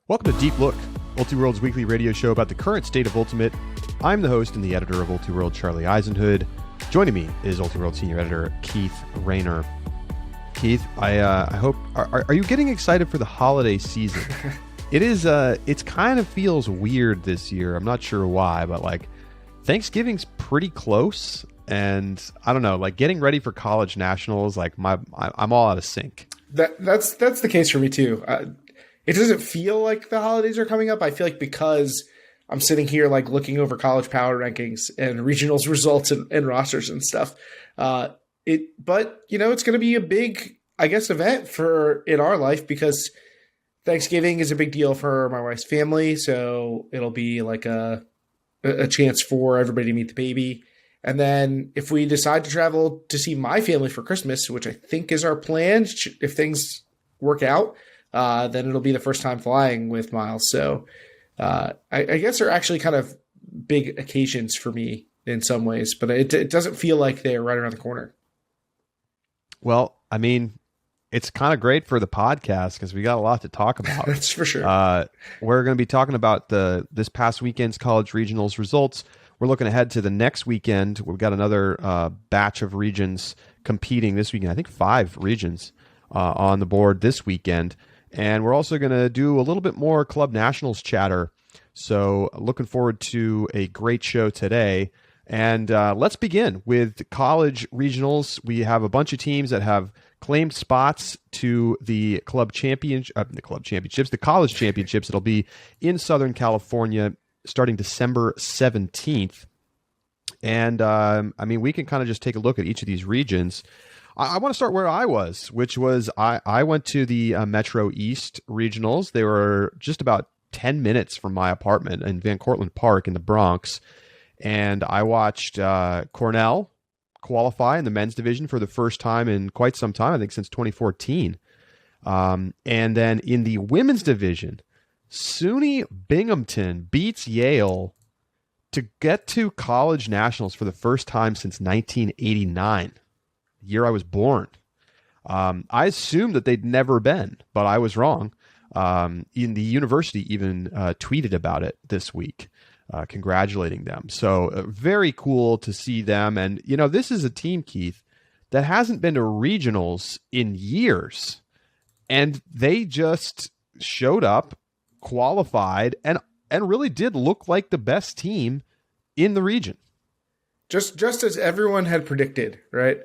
Welcome to Deep Look, Ultiworld's weekly radio show about the current state of Ultimate. I'm the host and the editor of Ultiworld, Charlie Eisenhood. Joining me is Ultiworld senior editor Keith Raynor. Keith, I hope are you getting excited for the holiday season? It is. It's kind of feels weird this year. I'm not sure why, but like Thanksgiving's pretty close, and I don't know. Like getting ready for college nationals, like I'm all out of sync. That's the case for me too. It doesn't feel like the holidays are coming up. I feel like because I'm sitting here like looking over college power rankings and regionals results and rosters and stuff. But you know, it's going to be a big, I guess, event in our life because Thanksgiving is a big deal for my wife's family. So it'll be like a chance for everybody to meet the baby. And then if we decide to travel to see my family for Christmas, which I think is our plan, if things work out, then it'll be the first time flying with Miles. So I guess they're actually kind of big occasions for me in some ways, but it doesn't feel like they're right around the corner. Well, I mean, it's kind of great for the podcast because we got a lot to talk about. That's for sure. We're going to be talking about this past weekend's college regionals results. We're looking ahead to the next weekend. We've got another batch of regions competing this weekend. I think 5 regions on the board this weekend. And we're also going to do a little bit more Club Nationals chatter. So looking forward to a great show today. And let's begin with college regionals. We have a bunch of teams that have claimed spots to the college championships. It'll be in Southern California starting December 17th. And I mean, we can kind of just take a look at each of these regions. I want to start where I was, which was I went to the Metro East regionals. They were just about 10 minutes from my apartment in Van Cortlandt Park in the Bronx. And I watched Cornell qualify in the men's division for the first time in quite some time, I think since 2014. And then in the women's division, SUNY Binghamton beats Yale to get to college nationals for the first time since 1989. Year I was born. I assumed that they'd never been, but I was wrong. In the university even tweeted about it this week, congratulating them. So very cool to see them. And, you know, this is a team, Keith, that hasn't been to regionals in years. And they just showed up, qualified, and really did look like the best team in the region. Just as everyone had predicted, right?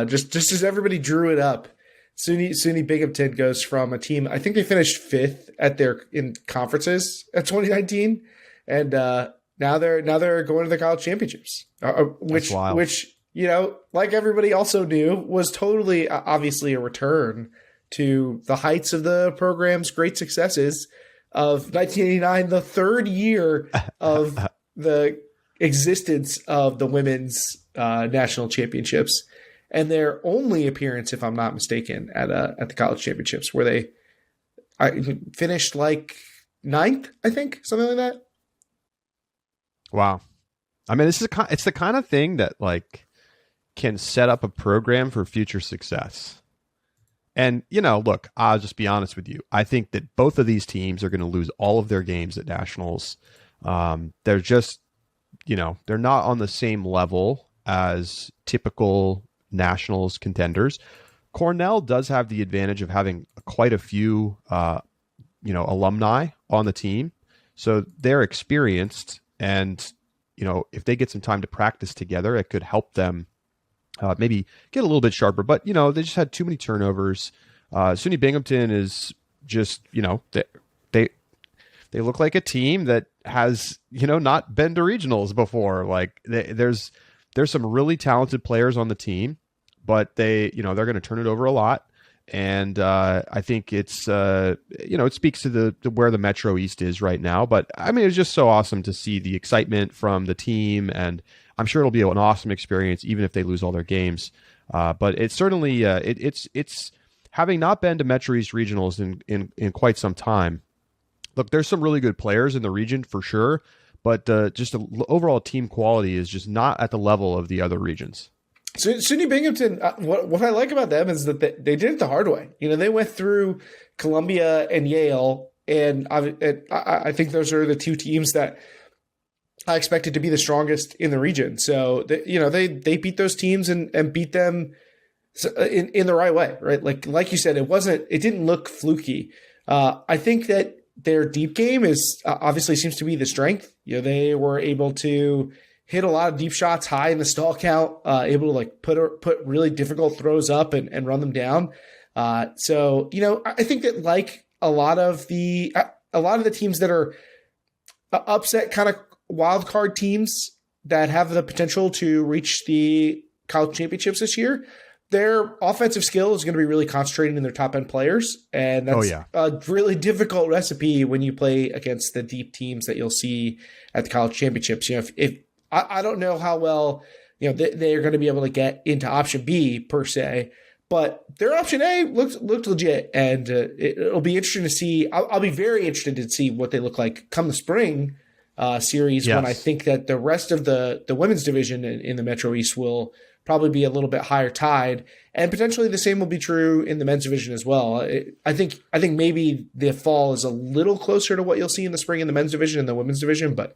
Just as everybody drew it up, SUNY Binghamton goes from a team. I think they finished 5th in conferences at 2019, and now they're going to the college championships, which you know, like everybody also knew, was totally obviously a return to the heights of the program's great successes of 1989, the 3rd year of the existence of the women's national championships. And their only appearance, if I'm not mistaken, at the college championships, where they finished like 9th, I think, something like that. Wow, I mean, it's the kind of thing that like can set up a program for future success. And you know, look, I'll just be honest with you. I think that both of these teams are going to lose all of their games at nationals. They're just, you know, they're not on the same level as typical nationals contenders. Cornell does have the advantage of having quite a few, alumni on the team. So they're experienced, and, you know, if they get some time to practice together, it could help them maybe get a little bit sharper. But, you know, they just had too many turnovers. SUNY Binghamton is just, you know, they look like a team that has, you know, not been to regionals before. Like there's some really talented players on the team, but they're going to turn it over a lot. And I think it's, it speaks to where the Metro East is right now. But I mean, it's just so awesome to see the excitement from the team. And I'm sure it'll be an awesome experience, even if they lose all their games. But it's certainly, it's having not been to Metro East regionals in quite some time. Look, there's some really good players in the region for sure, but just the overall team quality is just not at the level of the other regions. So SUNY Binghamton, what I like about them is that they did it the hard way. You know, they went through Columbia and Yale And I think those are the two teams that I expected to be the strongest in the region. So they beat those teams and beat them in the right way, right? Like you said, it didn't look fluky. I think that their deep game is obviously seems to be the strength. They were able to hit a lot of deep shots high in the stall count, able to like put really difficult throws up and run them down. So I think that like a lot of the teams that are upset kind of wild card teams that have the potential to reach the college championships this year, their offensive skill is going to be really concentrated in their top end players. And that's a really difficult recipe when you play against the deep teams that you'll see at the college championships. If I don't know how well, they are going to be able to get into option B per se, but their option A looked legit, and it'll be interesting to see. I'll be very interested to see what they look like come the spring series, when I think that the rest of the women's division in the Metro East will probably be a little bit higher tide, and potentially the same will be true in the men's division as well. I think maybe the fall is a little closer to what you'll see in the spring in the men's division and the women's division, but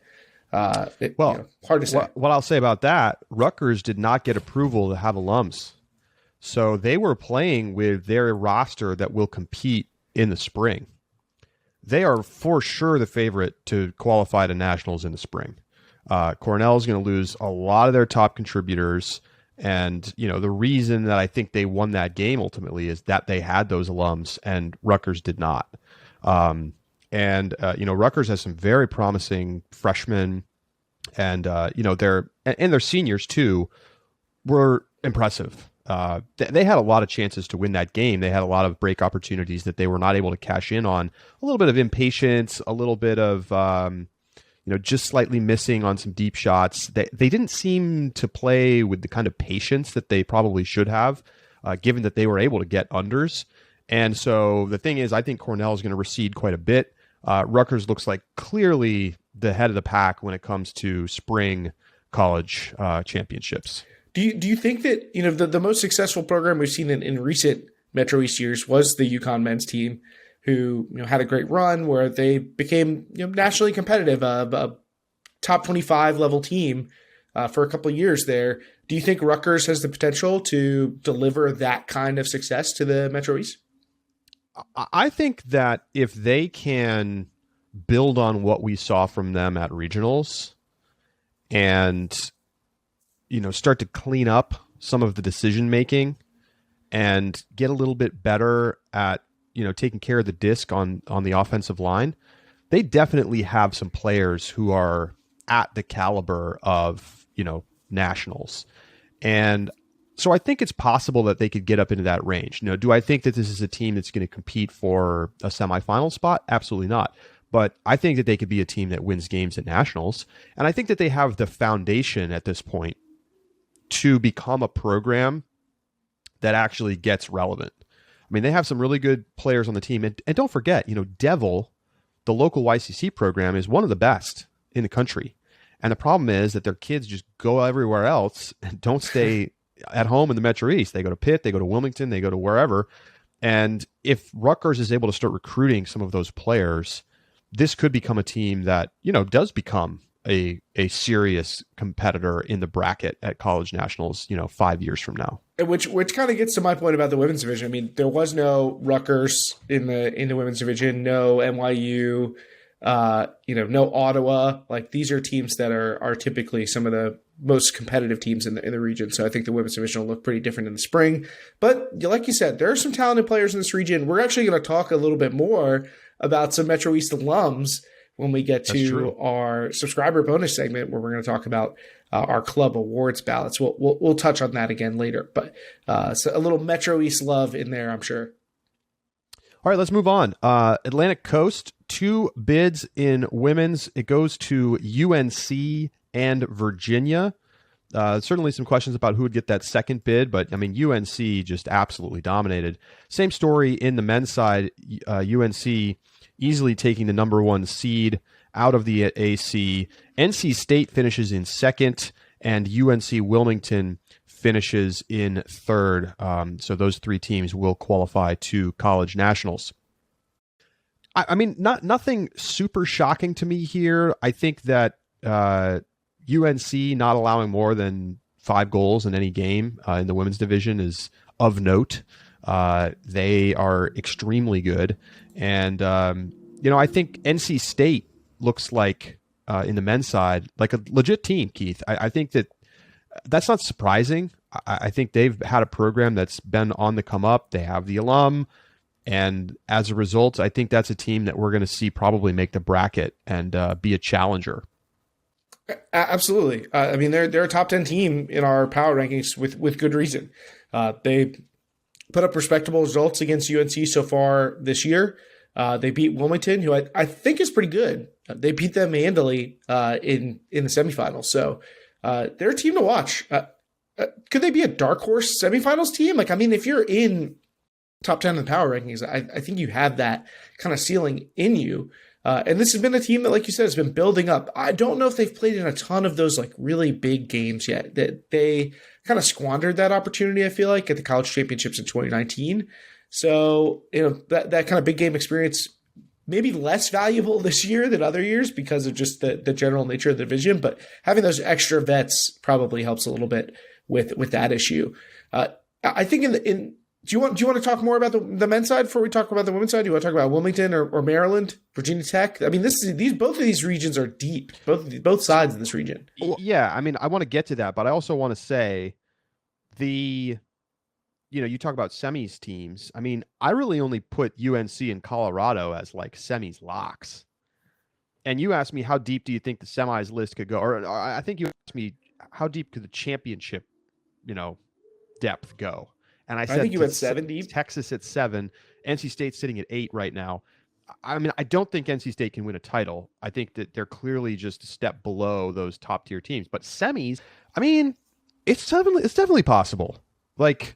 hard to say. What I'll say about that, Rutgers did not get approval to have alums. So they were playing with their roster that will compete in the spring. They are for sure the favorite to qualify to nationals in the spring. Cornell is going to lose a lot of their top contributors. And, the reason that I think they won that game ultimately is that they had those alums and Rutgers did not. Rutgers has some very promising freshmen, and their seniors too were impressive. They had a lot of chances to win that game. They had a lot of break opportunities that they were not able to cash in on. A little bit of impatience, a little bit of just slightly missing on some deep shots. They didn't seem to play with the kind of patience that they probably should have, given that they were able to get unders. And so the thing is, I think Cornell is going to recede quite a bit. Rutgers looks like clearly the head of the pack when it comes to spring college championships. Do you think that the most successful program we've seen in recent Metro East years was the UConn men's team, who had a great run where they became nationally competitive, a top 25 level team for a couple of years there. Do you think Rutgers has the potential to deliver that kind of success to the Metro East? I think that if they can build on what we saw from them at regionals and start to clean up some of the decision making and get a little bit better at taking care of the disc on the offensive line, they definitely have some players who are at the caliber of nationals. And so I think it's possible that they could get up into that range. Do I think that this is a team that's going to compete for a semifinal spot? Absolutely not. But I think that they could be a team that wins games at nationals. And I think that they have the foundation at this point to become a program that actually gets relevant. I mean, they have some really good players on the team. And don't forget, Devil, the local YCC program, is one of the best in the country. And the problem is that their kids just go everywhere else and don't stay at home in the Metro East. They go to Pitt, they go to Wilmington, they go to wherever. And if Rutgers is able to start recruiting some of those players, this could become a team that, does become a serious competitor in the bracket at college nationals, 5 years from now. Which kind of gets to my point about the women's division. I mean, there was no Rutgers in the women's division, no NYU, no Ottawa. Like, these are teams that are typically some of the most competitive teams in the region. So I think the women's division will look pretty different in the spring. But like you said, there are some talented players in this region. We're actually going to talk a little bit more about some Metro East alums when we get to our subscriber bonus segment, where we're going to talk about our club awards ballots. We'll touch on that again later, but so a little Metro East love in there, I'm sure. All right, let's move on. Atlantic Coast, 2 bids in women's. It goes to UNC and Virginia. Certainly some questions about who would get that second bid, but I mean, UNC just absolutely dominated. Same story in the men's side. UNC easily taking the number 1 seed out of the AC. NC State finishes in second, and UNC Wilmington finishes in third. So those 3 teams will qualify to college nationals. I mean, nothing super shocking to me here. I think that UNC not allowing more than 5 goals in any game in the women's division is of note. They are extremely good. And, I think NC State looks like, in the men's side, like a legit team, Keith. I think that's not surprising. I think they've had a program that's been on the come up. They have the alum. And as a result, I think that's a team that we're going to see probably make the bracket and be a challenger. Absolutely. I mean, they're a top 10 team in our power rankings with good reason. They put up respectable results against UNC so far this year. They beat Wilmington, who I think is pretty good. They beat them handily in the semifinals. So they're a team to watch. Could they be a dark horse semifinals team? Like, I mean, if you're in top 10 in the power rankings, I think you have that kind of ceiling in you. And this has been a team that, like you said, has been building up. I don't know if they've played in a ton of those like really big games yet. That they kind of squandered that opportunity, I feel like, at the college championships in 2019. So, that kind of big game experience maybe less valuable this year than other years because of just the general nature of the division. But having those extra vets probably helps a little bit with that issue. I think do you want to talk more about the men's side before we talk about the women's side? Do you want to talk about Wilmington or Maryland, Virginia Tech? I mean, both of these regions are deep. Both sides of this region. Yeah, I mean, I want to get to that, but I also want to say you talk about semis teams. I mean, I really only put UNC and Colorado as like semis locks. And you asked me how deep do you think the semis list could go, or I think you asked me how deep could the championship, depth go. And I said, think you went 7 deep. Texas at 7, NC State's sitting at 8 right now. I mean, I don't think NC State can win a title. I think that they're clearly just a step below those top tier teams. But semis, I mean, it's definitely possible. Like,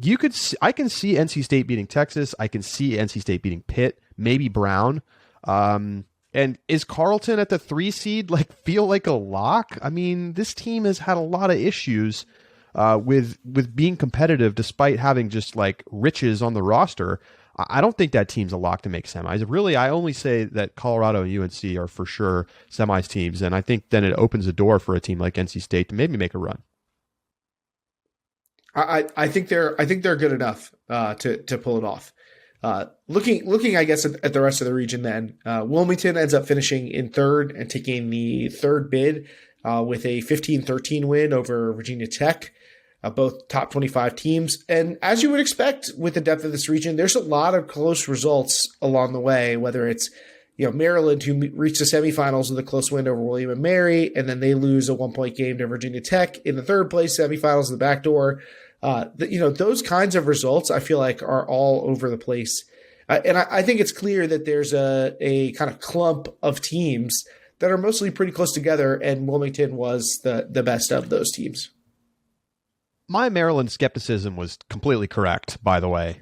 I can see NC State beating Texas. I can see NC State beating Pitt, maybe Brown. And is Carleton at the 3 seed feel like a lock? I mean, this team has had a lot of issues with being competitive despite having just riches on the roster. I don't think that team's a lock to make semis. Really, I only say that Colorado and UNC are for sure semis teams, and I think then it opens the door for a team like NC State to maybe make a run. I think they're good enough to pull it off. Looking, I guess, at the rest of the region, then Wilmington ends up finishing in 3rd and taking the 3rd bid with a 15-13 win over Virginia Tech. Both top 25 teams. And as you would expect with the depth of this region, there's a lot of close results along the way, whether it's Maryland, who reached the semifinals with a close win over William and Mary, and then they lose a 1-point game to Virginia Tech in the 3rd place semifinals in the back door. Those kinds of results I feel like are all over the place. And I think it's clear that there's a kind of clump of teams that are mostly pretty close together, and Wilmington was the best of those teams. My Maryland skepticism was completely correct, by the way.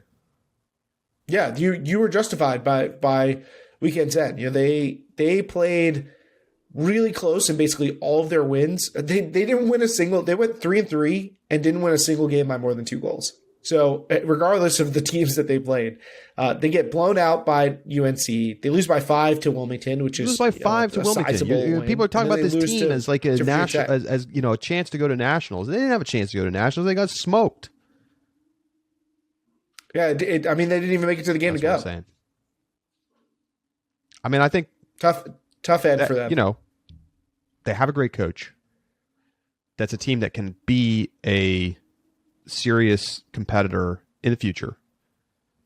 Yeah, you were justified by weekend's end. They played really close in basically all of their wins. They didn't win a single. They went 3-3 and didn't win a single game by more than 2 goals. So regardless of the teams that they played, they get blown out by UNC. They lose by 5 to Wilmington, which is by 5 to Wilmington. People are talking about this team as like a national, as a chance to go to nationals. They didn't have a chance to go to nationals. They got smoked. Yeah, they didn't even make it to the game. That's to go. What I'm saying. I mean, I think tough end for them. They have a great coach. That's a team that can be a serious competitor in the future,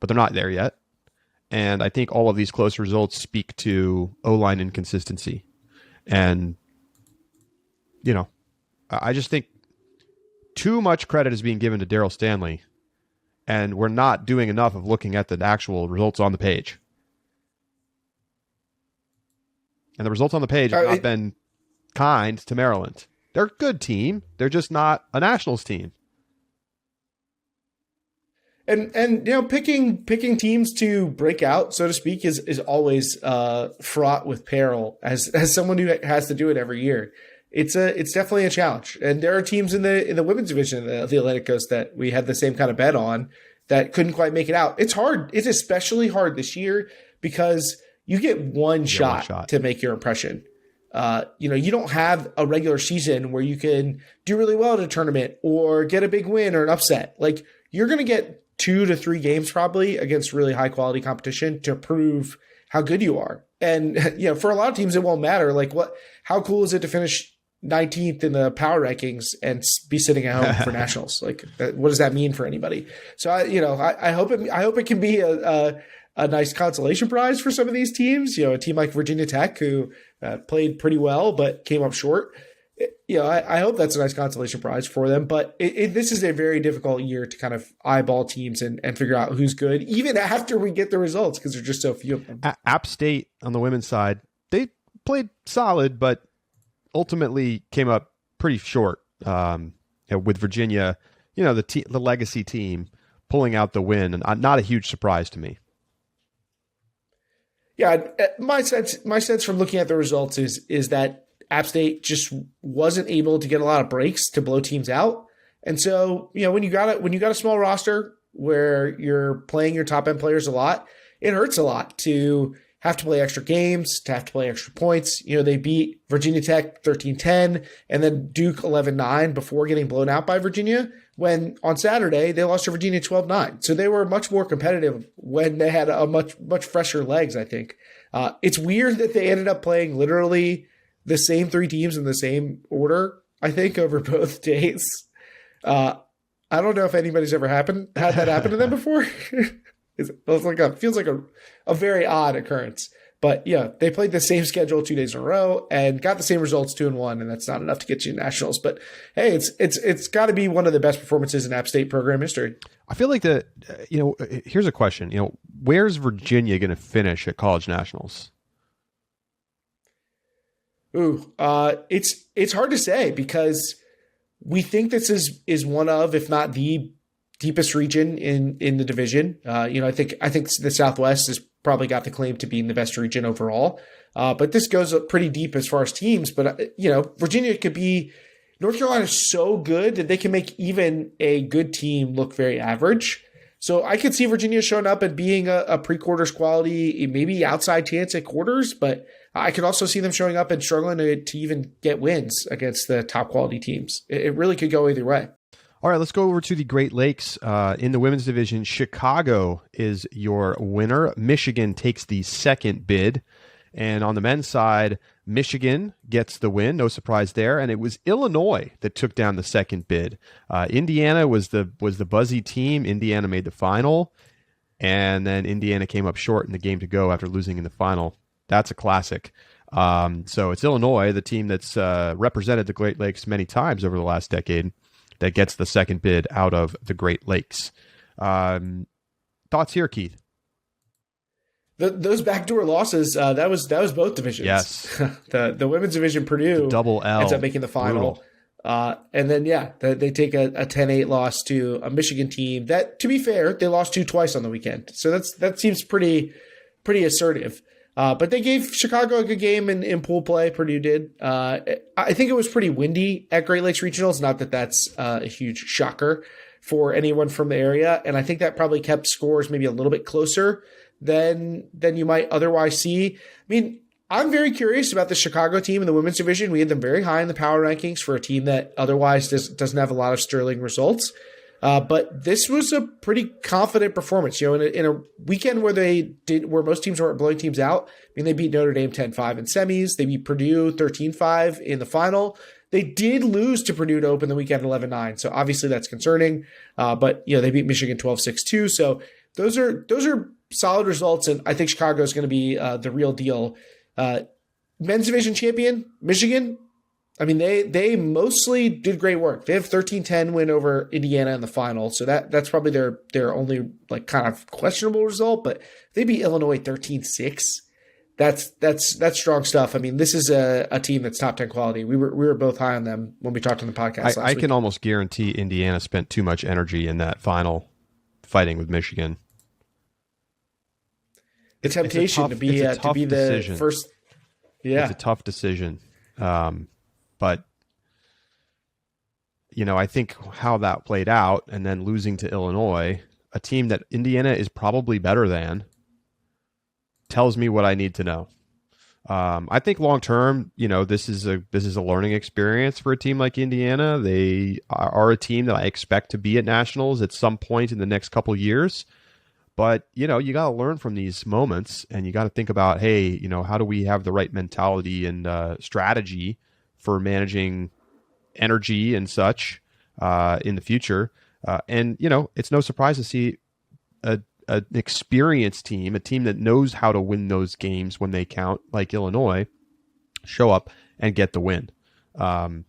but they're not there yet. And I think all of these close results speak to O-line inconsistency. And, I just think too much credit is being given to Daryl Stanley, and we're not doing enough of looking at the actual results on the page. And the results on the page have not been kind to Maryland. They're a good team. They're just not a nationals team. And picking teams to break out, so to speak, is always fraught with peril. As someone who has to do it every year, it's definitely a challenge. And there are teams in the women's division of the Atlantic Coast that we had the same kind of bet on that couldn't quite make it out. It's hard. It's especially hard this year because you get one shot to make your impression. You don't have a regular season where you can do really well in a tournament or get a big win or an upset. Like, you're going to get 2 to 3 games probably against really high quality competition to prove how good you are. And, for a lot of teams, it won't matter. Like, how cool is it to finish 19th in the power rankings and be sitting at home for nationals? Like, what does that mean for anybody? So I hope it can be a nice consolation prize for some of these teams. A team like Virginia Tech, who played pretty well but came up short. I hope that's a nice consolation prize for them. But this is a very difficult year to kind of eyeball teams and figure out who's good, even after we get the results, because there's just so few of them. App State on the women's side, they played solid, but ultimately came up pretty short with Virginia. The legacy team pulling out the win, and not a huge surprise to me. Yeah, my sense from looking at the results is that App State just wasn't able to get a lot of breaks to blow teams out. And so, when you got a small roster where you're playing your top end players a lot, it hurts a lot to have to play extra games, to have to play extra points. They beat Virginia Tech 13-10 and then Duke 11-9 before getting blown out by Virginia, when on Saturday they lost to Virginia 12-9. So they were much more competitive when they had a much fresher legs, I think. It's weird that they ended up playing literally the same 3 teams in the same order, I think, over both days. I don't know if anybody's ever had that happen to them before. It feels like a very odd occurrence. But yeah, they played the same schedule 2 days in a row and got the same results 2-1, and that's not enough to get you nationals. But hey, it's got to be one of the best performances in App State program history. I feel like here's a question. Where's Virginia going to finish at college nationals? Ooh, it's hard to say, because we think this is one of, if not the deepest region in the division. I think the Southwest has probably got the claim to being the best region overall. But this goes up pretty deep as far as teams. But Virginia could be. North Carolina is so good that they can make even a good team look very average. So I could see Virginia showing up and being a pre-quarters quality, maybe outside chance at quarters, but I could also see them showing up and struggling to even get wins against the top quality teams. It really could go either way. All right, let's go over to the Great Lakes. In the women's division, Chicago is your winner. Michigan takes the second bid. And on the men's side, Michigan gets the win. No surprise there. And it was Illinois that took down the second bid. Indiana was the buzzy team. Indiana made the final. And then Indiana came up short in the game to go after losing in the final. That's a classic. So it's Illinois, the team that's represented the Great Lakes many times over the last decade, that gets the second bid out of the Great Lakes. Thoughts here, Keith? Those backdoor losses, that was both divisions. Yes. the women's division, Purdue, double L ends up making the final. And then, they take a 10-8 loss to a Michigan team that, to be fair, they lost to twice on the weekend. So that seems pretty assertive. But they gave Chicago a good game in pool play. Purdue did. I think it was pretty windy at Great Lakes Regionals. Not that that's a huge shocker for anyone from the area. And I think that probably kept scores maybe a little bit closer than you might otherwise see. I mean, I'm very curious about the Chicago team in the women's division. We had them very high in the power rankings for a team that otherwise doesn't have a lot of sterling results. But this was a pretty confident performance, in a weekend where most teams weren't blowing teams out. I mean, they beat Notre Dame 10-5 in semis. They beat Purdue 13-5 in the final. They did lose to Purdue to open the weekend 11-9. So obviously that's concerning. But they beat Michigan 12-6 too. So those are solid results. And I think Chicago is going to be the real deal. Men's division champion, Michigan. I mean, they mostly did great work. They have 13-10 win over Indiana in the final. So that's probably their only kind of questionable result, but they beat Illinois 13-6. That's strong stuff. I mean, this is a team that's top 10 quality. We were both high on them when we talked on the podcast last week. I can almost guarantee Indiana spent too much energy in that final fighting with Michigan. The temptation to be the decision. First. Yeah. It's a tough decision. But, I think how that played out, and then losing to Illinois, a team that Indiana is probably better than, tells me what I need to know. I think long term, this is a learning experience for a team like Indiana. They are a team that I expect to be at nationals at some point in the next couple of years. But you got to learn from these moments, and you got to think about, hey, how do we have the right mentality and strategy for managing energy and such in the future. And it's no surprise to see an experienced team, a team that knows how to win those games when they count, like Illinois, show up and get the win. I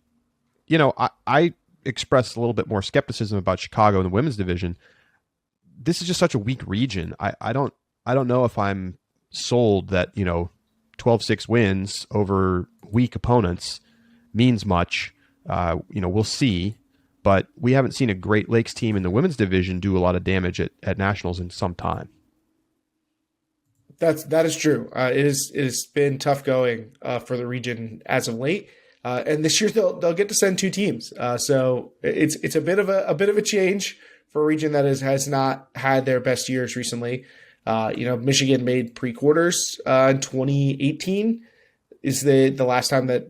expressed a little bit more skepticism about Chicago in the women's division. This is just such a weak region. I don't know if I'm sold that 12-6 wins over weak opponents means much. We'll see. But we haven't seen a Great Lakes team in the women's division do a lot of damage at nationals in some time. That is true. It has been tough going for the region as of late, and this year they'll get to send 2 teams. So it's a bit of a change for a region that has not had their best years recently. Michigan made pre-quarters in 2018 is the last time that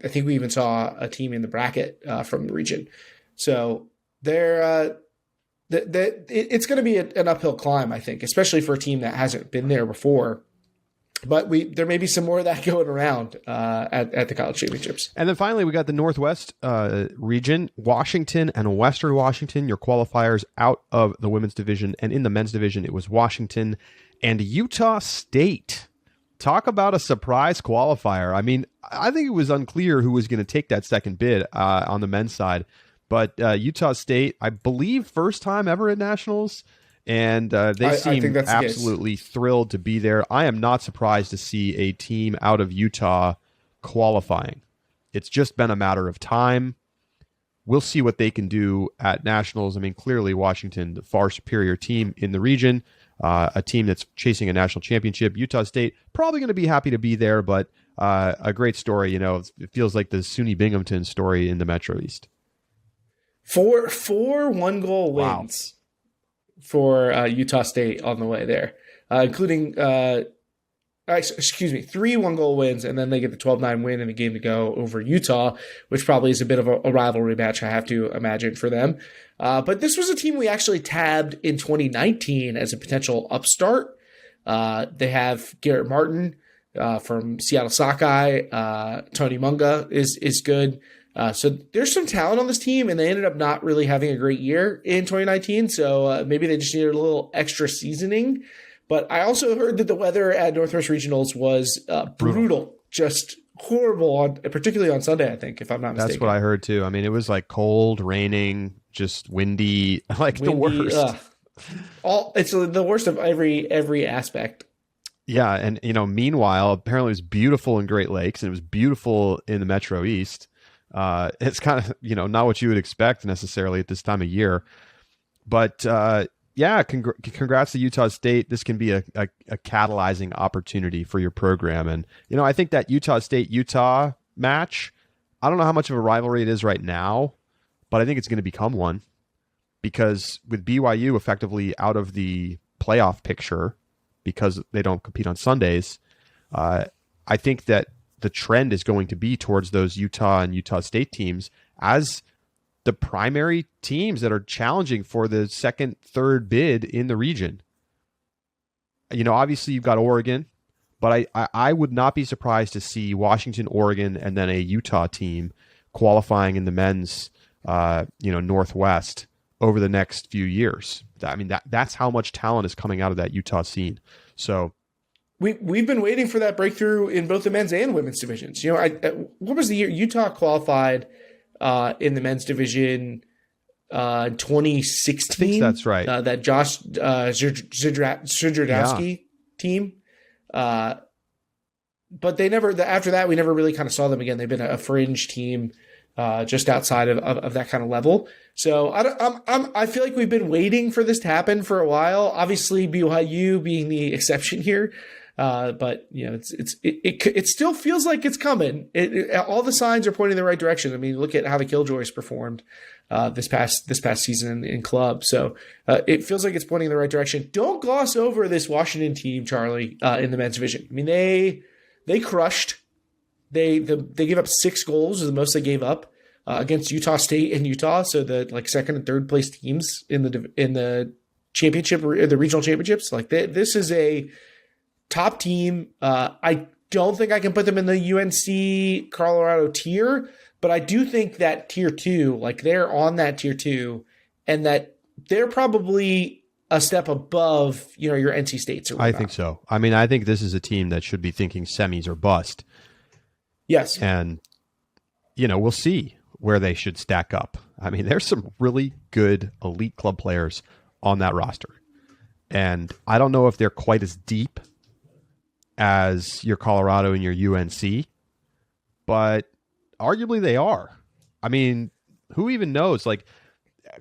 I think we even saw a team in the bracket from the region. So it's going to be an uphill climb, I think, especially for a team that hasn't been there before. But there may be some more of that going around at the college championships. And then finally, we got the Northwest region, Washington and Western Washington, your qualifiers out of the women's division. And in the men's division, it was Washington and Utah State. Talk about a surprise qualifier. I mean, I think it was unclear who was going to take that second bid on the men's side. But Utah State, I believe, first time ever at nationals, and they seem absolutely thrilled to be there. I am not surprised to see a team out of Utah qualifying. It's just been a matter of time. We'll see what they can do at nationals. I mean, clearly Washington, the far superior team in the region, a team that's chasing a national championship. Utah State, probably going to be happy to be there, but a great story. It feels like the SUNY Binghamton story in the Metro East. Four 1-goal wins for Utah State on the way there, including 3 1-goal wins, and then they get the 12-9 win in a game to go over Utah, which probably is a bit of a rivalry match, I have to imagine, for them. But this was a team we actually tabbed in 2019 as a potential upstart. They have Garrett Martin from Seattle Sockeye. Tony Munga is good. So there's some talent on this team, and they ended up not really having a great year in 2019. So maybe they just needed a little extra seasoning. But I also heard that the weather at Northwest Regionals was brutal, just horrible, particularly on Sunday, I think, if I'm not mistaken. That's what I heard too. I mean, it was like cold, raining, just windy, the worst. It's the worst of every aspect. Yeah, and meanwhile, apparently it was beautiful in Great Lakes, and it was beautiful in the Metro East. It's kind of, not what you would expect necessarily at this time of year, but, congrats to Utah State. This can be a catalyzing opportunity for your program. And, I think that Utah State-Utah match, I don't know how much of a rivalry it is right now, but I think it's going to become one because with BYU effectively out of the playoff picture because they don't compete on Sundays, I think that the trend is going to be towards those Utah and Utah State teams as the primary teams that are challenging for the second, third bid in the region. Obviously you've got Oregon, but I would not be surprised to see Washington, Oregon, and then a Utah team qualifying in the men's, Northwest over the next few years. I mean, that's how much talent is coming out of that Utah scene. So we've been waiting for that breakthrough in both the men's and women's divisions. What was the year Utah qualified in the men's division in 2016? I think that's right. That Josh Zydradowski team. But they never. After that, we never really kind of saw them again. They've been a fringe team just outside of that kind of level. So I feel like we've been waiting for this to happen for a while. Obviously, BYU being the exception here. But it still feels like it's coming. All the signs are pointing in the right direction. I mean, look at how the Killjoys performed this past season in club. So it feels like it's pointing in the right direction. Don't gloss over this Washington team, Charlie, in the men's division. I mean, they crushed. They gave up 6 goals, is the most they gave up against Utah State and Utah. So the second and third place teams in the championship or the regional championships. This is a top team. I don't think I can put them in the UNC Colorado tier, but I do think that tier 2, they're on that tier 2, and that they're probably a step above, your NC States or whatnot. I think so. I mean, I think this is a team that should be thinking semis or bust. Yes. And, we'll see where they should stack up. I mean, there's some really good elite club players on that roster. And I don't know if they're quite as deep as your Colorado and your UNC, but arguably they are. I mean, who even knows?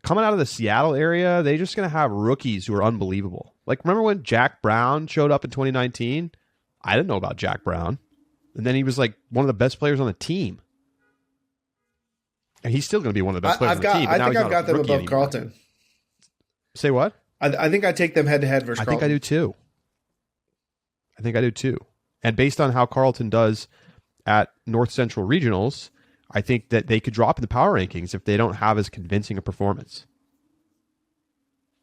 Coming out of the Seattle area, they're just going to have rookies who are unbelievable. Remember when Jack Brown showed up in 2019? I didn't know about Jack Brown. And then he was one of the best players on the team. And he's still going to be one of the best players on the team. I think I've got them above anymore. Carleton. Say what? I think I take them head to head versus Carleton. I think I do too. And based on how Carleton does at North Central Regionals, I think that they could drop in the power rankings if they don't have as convincing a performance.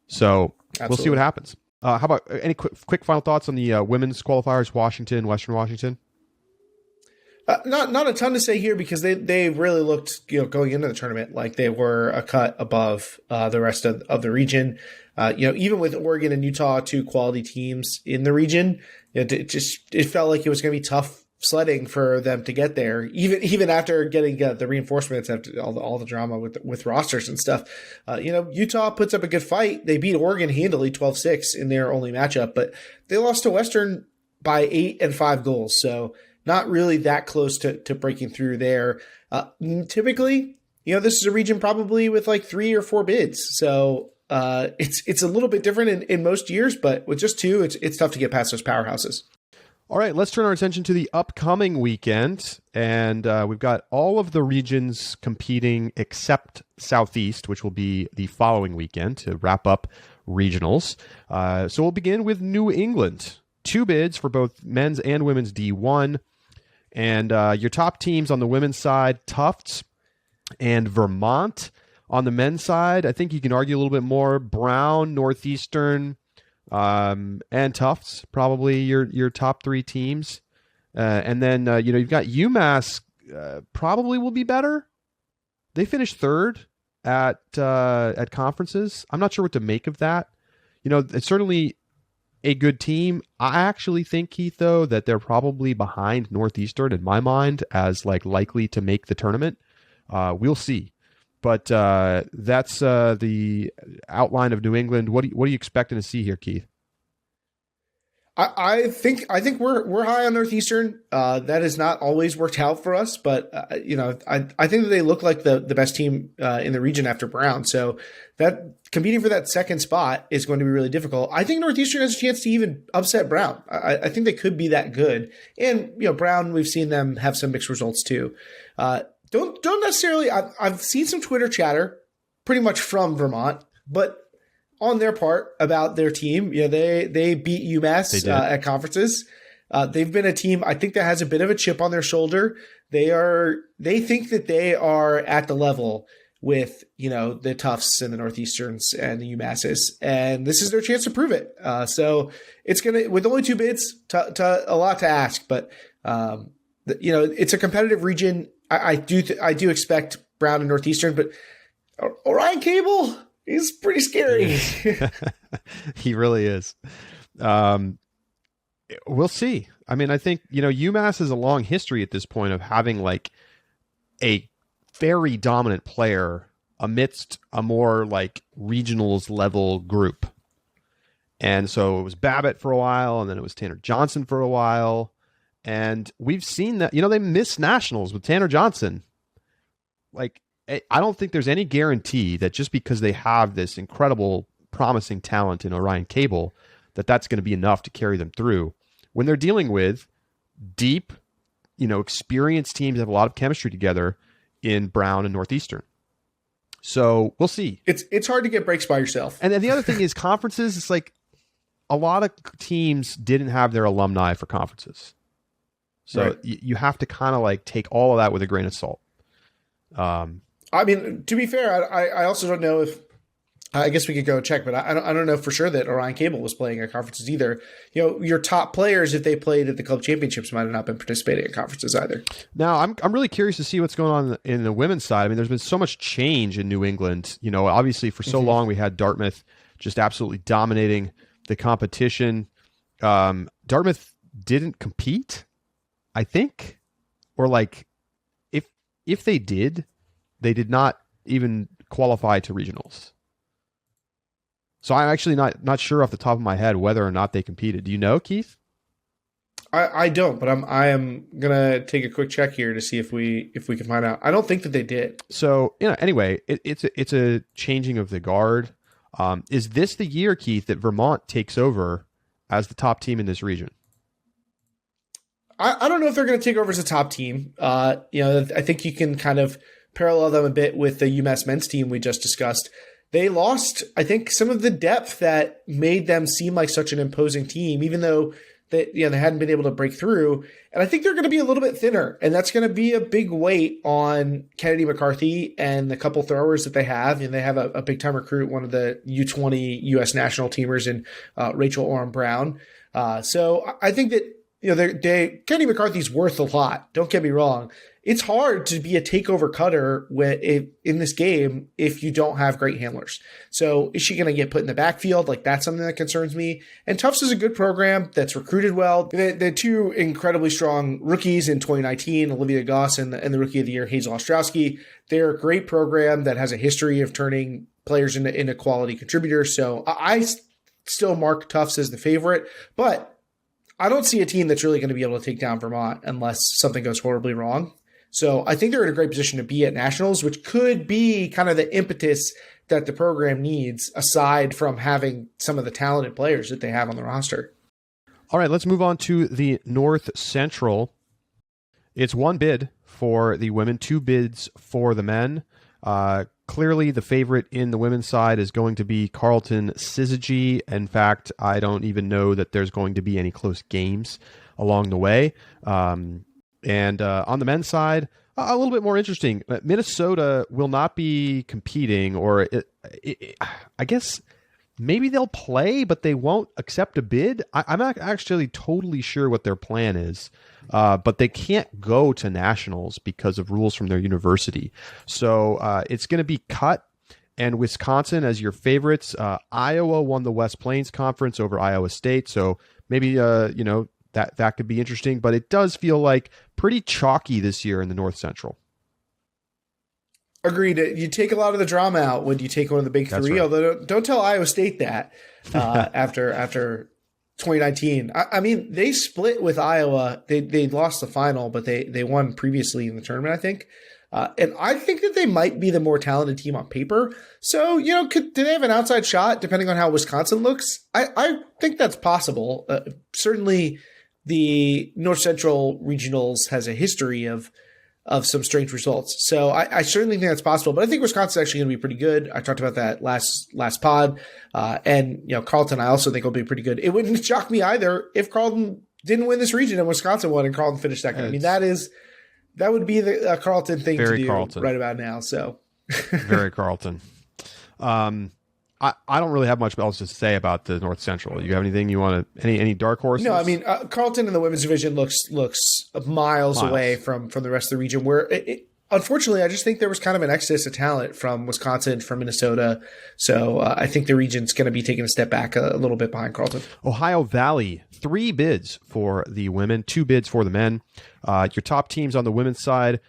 So We'll see what happens. How about any quick final thoughts on the women's qualifiers, Washington, Western Washington? Not a ton to say here because they really looked, going into the tournament like they were a cut above the rest of the region. Even with Oregon and Utah, 2 quality teams in the region, it felt like it was going to be tough sledding for them to get there. Even after getting the reinforcements, after all the drama with rosters and stuff, Utah puts up a good fight. They beat Oregon handily 12-6 in their only matchup, but they lost to Western by 8 and 5 goals. So not really that close to breaking through there. Typically, this is a region probably with 3 or 4 bids. So it's a little bit different in most years, but with just 2, it's tough to get past those powerhouses. All right, let's turn our attention to the upcoming weekend. And we've got all of the regions competing except Southeast, which will be the following weekend to wrap up regionals. So we'll begin with New England. 2 bids for both men's and women's D1. And your top teams on the women's side, Tufts and Vermont. On the men's side, I think you can argue a little bit more. Brown, Northeastern, and Tufts, probably your top 3 teams. And then, you've got UMass probably will be better. They finished 3rd at conferences. I'm not sure what to make of that. It's certainly a good team. I actually think, Keith, though, that they're probably behind Northeastern in my mind as likely to make the tournament. We'll see. But that's the outline of New England. What are you expecting to see here, Keith? I think we're high on Northeastern. That has not always worked out for us, but I think that they look like the best team in the region after Brown. So that competing for that second spot is going to be really difficult. I think Northeastern has a chance to even upset Brown. I think they could be that good. And Brown, we've seen them have some mixed results too. Don't necessarily. I've seen some Twitter chatter, pretty much from Vermont, but on their part about their team. They beat UMass at conferences. They've been a team, I think, that has a bit of a chip on their shoulder. They think that they are at the level with the Tufts and the Northeasterns and the UMasses, and this is their chance to prove it. So it's gonna, with only 2 bids, a lot to ask, but it's a competitive region. I do expect Brown and Northeastern, but Orion Cable, he's pretty scary. He really is. We'll see. I mean, I think, UMass has a long history at this point of having a very dominant player amidst a more regionals level group. And so it was Babbitt for a while, and then it was Tanner Johnson for a while. And we've seen that, they missed nationals with Tanner Johnson. I don't think there's any guarantee that just because they have this incredible, promising talent in Orion Cable, that's going to be enough to carry them through. when they're dealing with deep, experienced teams that have a lot of chemistry together in Brown and Northeastern. So we'll see. It's hard to get breaks by yourself. And then the other thing is conferences. It's like a lot of teams didn't have their alumni for conferences. So right. You have to kind of like take all of that with a grain of salt. I mean, to be fair, I also don't know if, I guess we could go check, but I don't know for sure that Orion Cable was playing at conferences either. Your top players, if they played at the club championships, might have not been participating at conferences either. Now, I'm really curious to see what's going on in the women's side. I mean, there's been so much change in New England. Obviously for so long we had Dartmouth just absolutely dominating the competition. Dartmouth didn't compete, I think, or like if they did not even qualify to regionals. So I'm actually not sure off the top of my head whether or not they competed. Do you know, Keith? I don't, but I am gonna take a quick check here to see if we can find out. I don't think that they did. So anyway, it's a changing of the guard. Is this the year, Keith, that Vermont takes over as the top team in this region? I don't know if they're going to take over as a top team. I think you can kind of parallel them a bit with the UMass men's team we just discussed. They lost, I think, some of the depth that made them seem like such an imposing team, even though they hadn't been able to break through. And I think they're going to be a little bit thinner, and that's going to be a big weight on Kennedy McCarthy and the couple throwers that they have. And they have a big-time recruit, one of the U20 U.S. national teamers in Rachel Oram Brown. So I think that Kennedy McCarthy's worth a lot. Don't get me wrong. It's hard to be a takeover cutter in this game if you don't have great handlers. So is she going to get put in the backfield? Like, that's something that concerns me. And Tufts is a good program that's recruited well. The two incredibly strong rookies in 2019, Olivia Goss and the Rookie of the Year, Hazel Ostrowski. They're a great program that has a history of turning players into quality contributors. So I still mark Tufts as the favorite, but I don't see a team that's really going to be able to take down Vermont unless something goes horribly wrong. So I think they're in a great position to be at nationals, which could be kind of the impetus that the program needs, aside from having some of the talented players that they have on the roster. All right, let's move on to the North Central. It's one bid for the women, two bids for the men. Clearly, the favorite in the women's side is going to be Carleton Syzygy. In fact, I don't even know that there's going to be any close games along the way. And on the men's side, a little bit more interesting. Minnesota will not be competing, or I guess maybe they'll play, but they won't accept a bid. I'm not actually totally sure what their plan is, but they can't go to nationals because of rules from their university. So it's going to be cut. And Wisconsin as your favorites. Iowa won the West Plains Conference over Iowa State, so maybe that could be interesting. But it does feel like pretty chalky this year in the North Central. Agreed. You take a lot of the drama out when you take one of the big three. Right. Although don't tell Iowa State that after 2019. I mean, they split with Iowa. They lost the final, but they won previously in the tournament, I think. And I think that they might be the more talented team on paper. So, do they have an outside shot depending on how Wisconsin looks? I think that's possible. Certainly the North Central Regionals has a history of some strange results. So I certainly think that's possible, but I think Wisconsin's actually going to be pretty good. I talked about that last pod. And Carleton, I also think will be pretty good. It wouldn't shock me either if Carleton didn't win this region and Wisconsin won and Carleton finished second. I mean, that would be the Carleton thing to do Carleton right about now. So very Carleton. I don't really have much else to say about the North Central. You have anything you want to any dark horses? No, I mean Carleton in the women's division looks miles away from the rest of the region. Where unfortunately, I just think there was kind of an exodus of talent from Wisconsin, from Minnesota. So I think the region's going to be taking a step back a little bit behind Carleton. Ohio Valley, 3 bids for the women, 2 bids for the men. Your top teams on the women's side: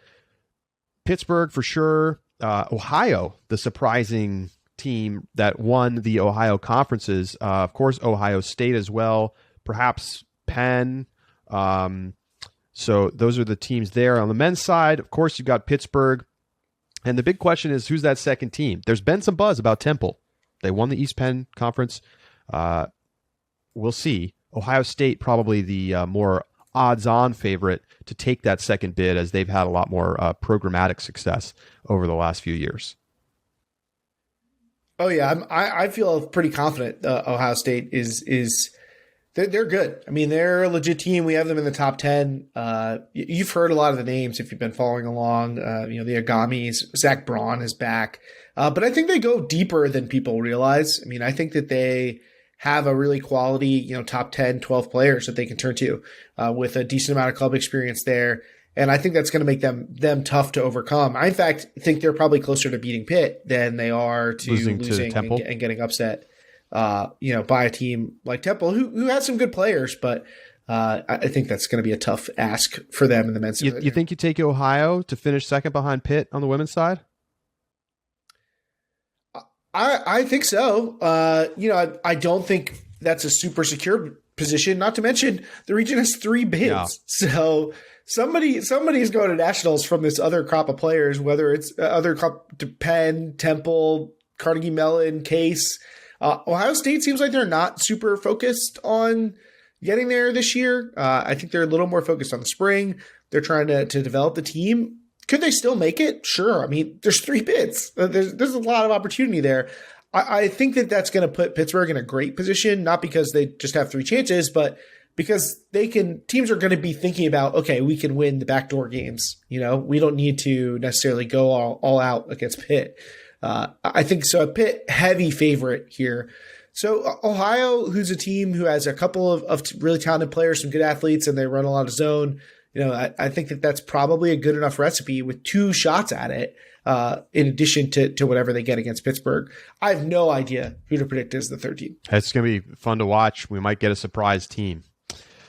Pittsburgh for sure. Ohio, the surprising team that won the Ohio conferences. Of course, Ohio State as well, perhaps Penn. So those are the teams there. On the men's side, of course, you've got Pittsburgh. And the big question is, who's that second team? There's been some buzz about Temple. They won the East Penn Conference. We'll see. Ohio State probably the more odds-on favorite to take that second bid, as they've had a lot more programmatic success over the last few years. Oh yeah, I feel pretty confident. Ohio State is they're good. I mean, they're a legit team. We have them in the top 10. You've heard a lot of the names if you've been following along. The Agamis, Zach Braun is back, but I think they go deeper than people realize. I mean, I think that they have a really quality, top 10, 12 players that they can turn to with a decent amount of club experience there. And I think that's going to make them tough to overcome. I, in fact, think they're probably closer to beating Pitt than they are to losing and getting upset, by a team like Temple, who has some good players. But I think that's going to be a tough ask for them in the men's. You think you take Ohio to finish second behind Pitt on the women's side? I think so. I don't think that's a super secure position. Not to mention the region has 3 bids, so somebody's going to nationals from this other crop of players, whether it's other crop to Penn, Temple, Carnegie Mellon, Case. Ohio State seems like they're not super focused on getting there this year. I think they're a little more focused on the spring. They're trying to develop the team. Could they still make it? Sure. I mean, there's 3 bids. There's a lot of opportunity there. I think that's going to put Pittsburgh in a great position, not because they just have 3 chances, but because teams are going to be thinking about, okay, we can win the backdoor games. We don't need to necessarily go all out against Pitt. I think so. A Pitt heavy favorite here. So Ohio, who's a team who has a couple of really talented players, some good athletes, and they run a lot of zone. I think that's probably a good enough recipe with 2 shots at it, in addition to whatever they get against Pittsburgh. I have no idea who to predict as the third team. It's going to be fun to watch. We might get a surprise team.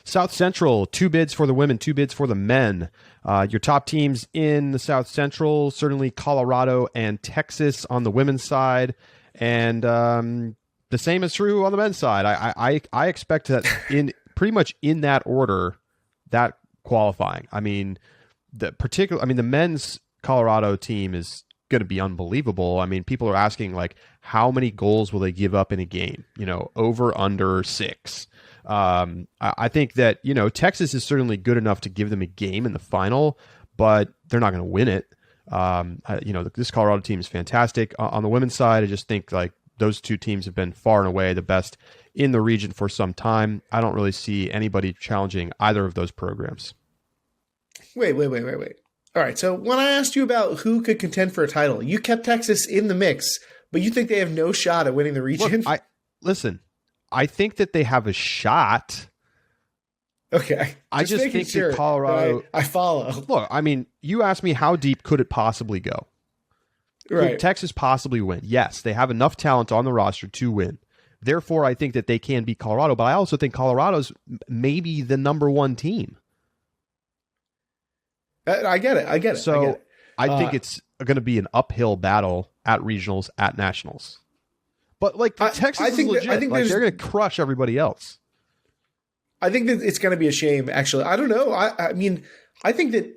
South Central, 2 bids for the women, 2 bids for the men. Your top teams in the South Central, certainly Colorado and Texas on the women's side. And the same is true on the men's side. I expect that in pretty much in that order, that qualifying. I mean, the men's Colorado team is going to be unbelievable. I mean, people are asking, like, how many goals will they give up in a game? Over, under 6. I think that, Texas is certainly good enough to give them a game in the final, but they're not going to win it. This Colorado team is fantastic. On the women's side, I just think, like, those 2 teams have been far and away the best in the region for some time. I don't really see anybody challenging either of those programs. Wait. All right. So when I asked you about who could contend for a title, you kept Texas in the mix, but you think they have no shot at winning the region? Look, I think that they have a shot. Okay. I just think that Colorado. I follow. Look, I mean, you asked me how deep could it possibly go? Right. Could Texas possibly win? Yes, they have enough talent on the roster to win. Therefore, I think that they can beat Colorado, but I also think Colorado's maybe the number 1 team. I get it. So I think it's going to be an uphill battle at regionals, at nationals. But Texas is legit. I think they're going to crush everybody else. I think that it's going to be a shame, actually. I don't know. I mean, I think that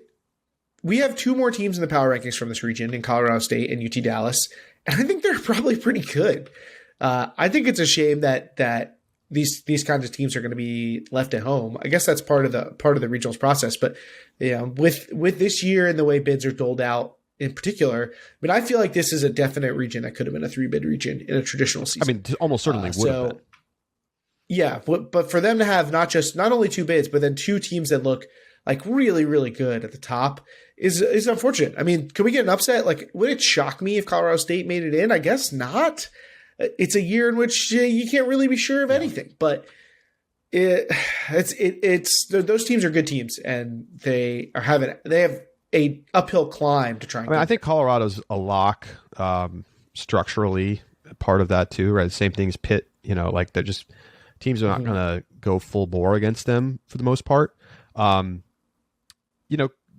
we have 2 more teams in the power rankings from this region in Colorado State and UT Dallas, and I think they're probably pretty good. I think it's a shame that these kinds of teams are going to be left at home. I guess that's part of the regionals process. But with this year and the way bids are doled out in particular, I mean, I feel like this is a definite region that could have been a 3-bid region in a traditional season. I mean, almost certainly would have been. Yeah, but for them to have not only 2 bids, but then 2 teams that look like really, really good at the top is unfortunate. I mean, could we get an upset? Like, would it shock me if Colorado State made it in? I guess not. It's a year in which you can't really be sure of anything, but those teams are good teams, and they have a uphill climb to try. I think Colorado's a lock structurally, part of that too, right? Same thing as Pitt. They're just teams are not going to go full bore against them for the most part.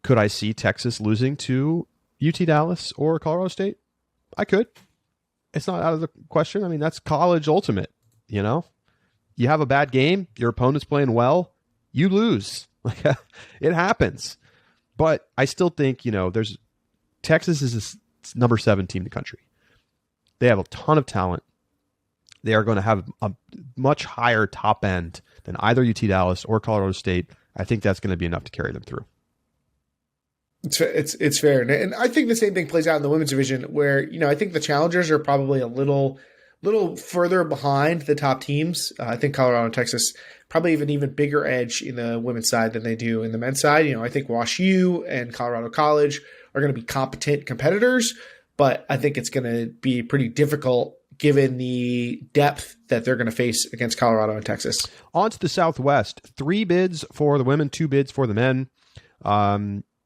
Could I see Texas losing to UT Dallas or Colorado State? I could. It's not out of the question. I mean, that's college ultimate, You have a bad game, your opponent's playing well, you lose. It happens. But I still think, Texas is number 7 team in the country. They have a ton of talent. they are going to have a much higher top end than either UT Dallas or Colorado State. I think that's going to be enough to carry them through. It's fair. And I think the same thing plays out in the women's division where, I think the challengers are probably a little further behind the top teams. I think Colorado and Texas probably have an even bigger edge in the women's side than they do in the men's side. I think Wash U and Colorado College are going to be competent competitors, but I think it's going to be pretty difficult given the depth that they're going to face against Colorado and Texas. On to the Southwest. 3 bids for the women, 2 bids for the men.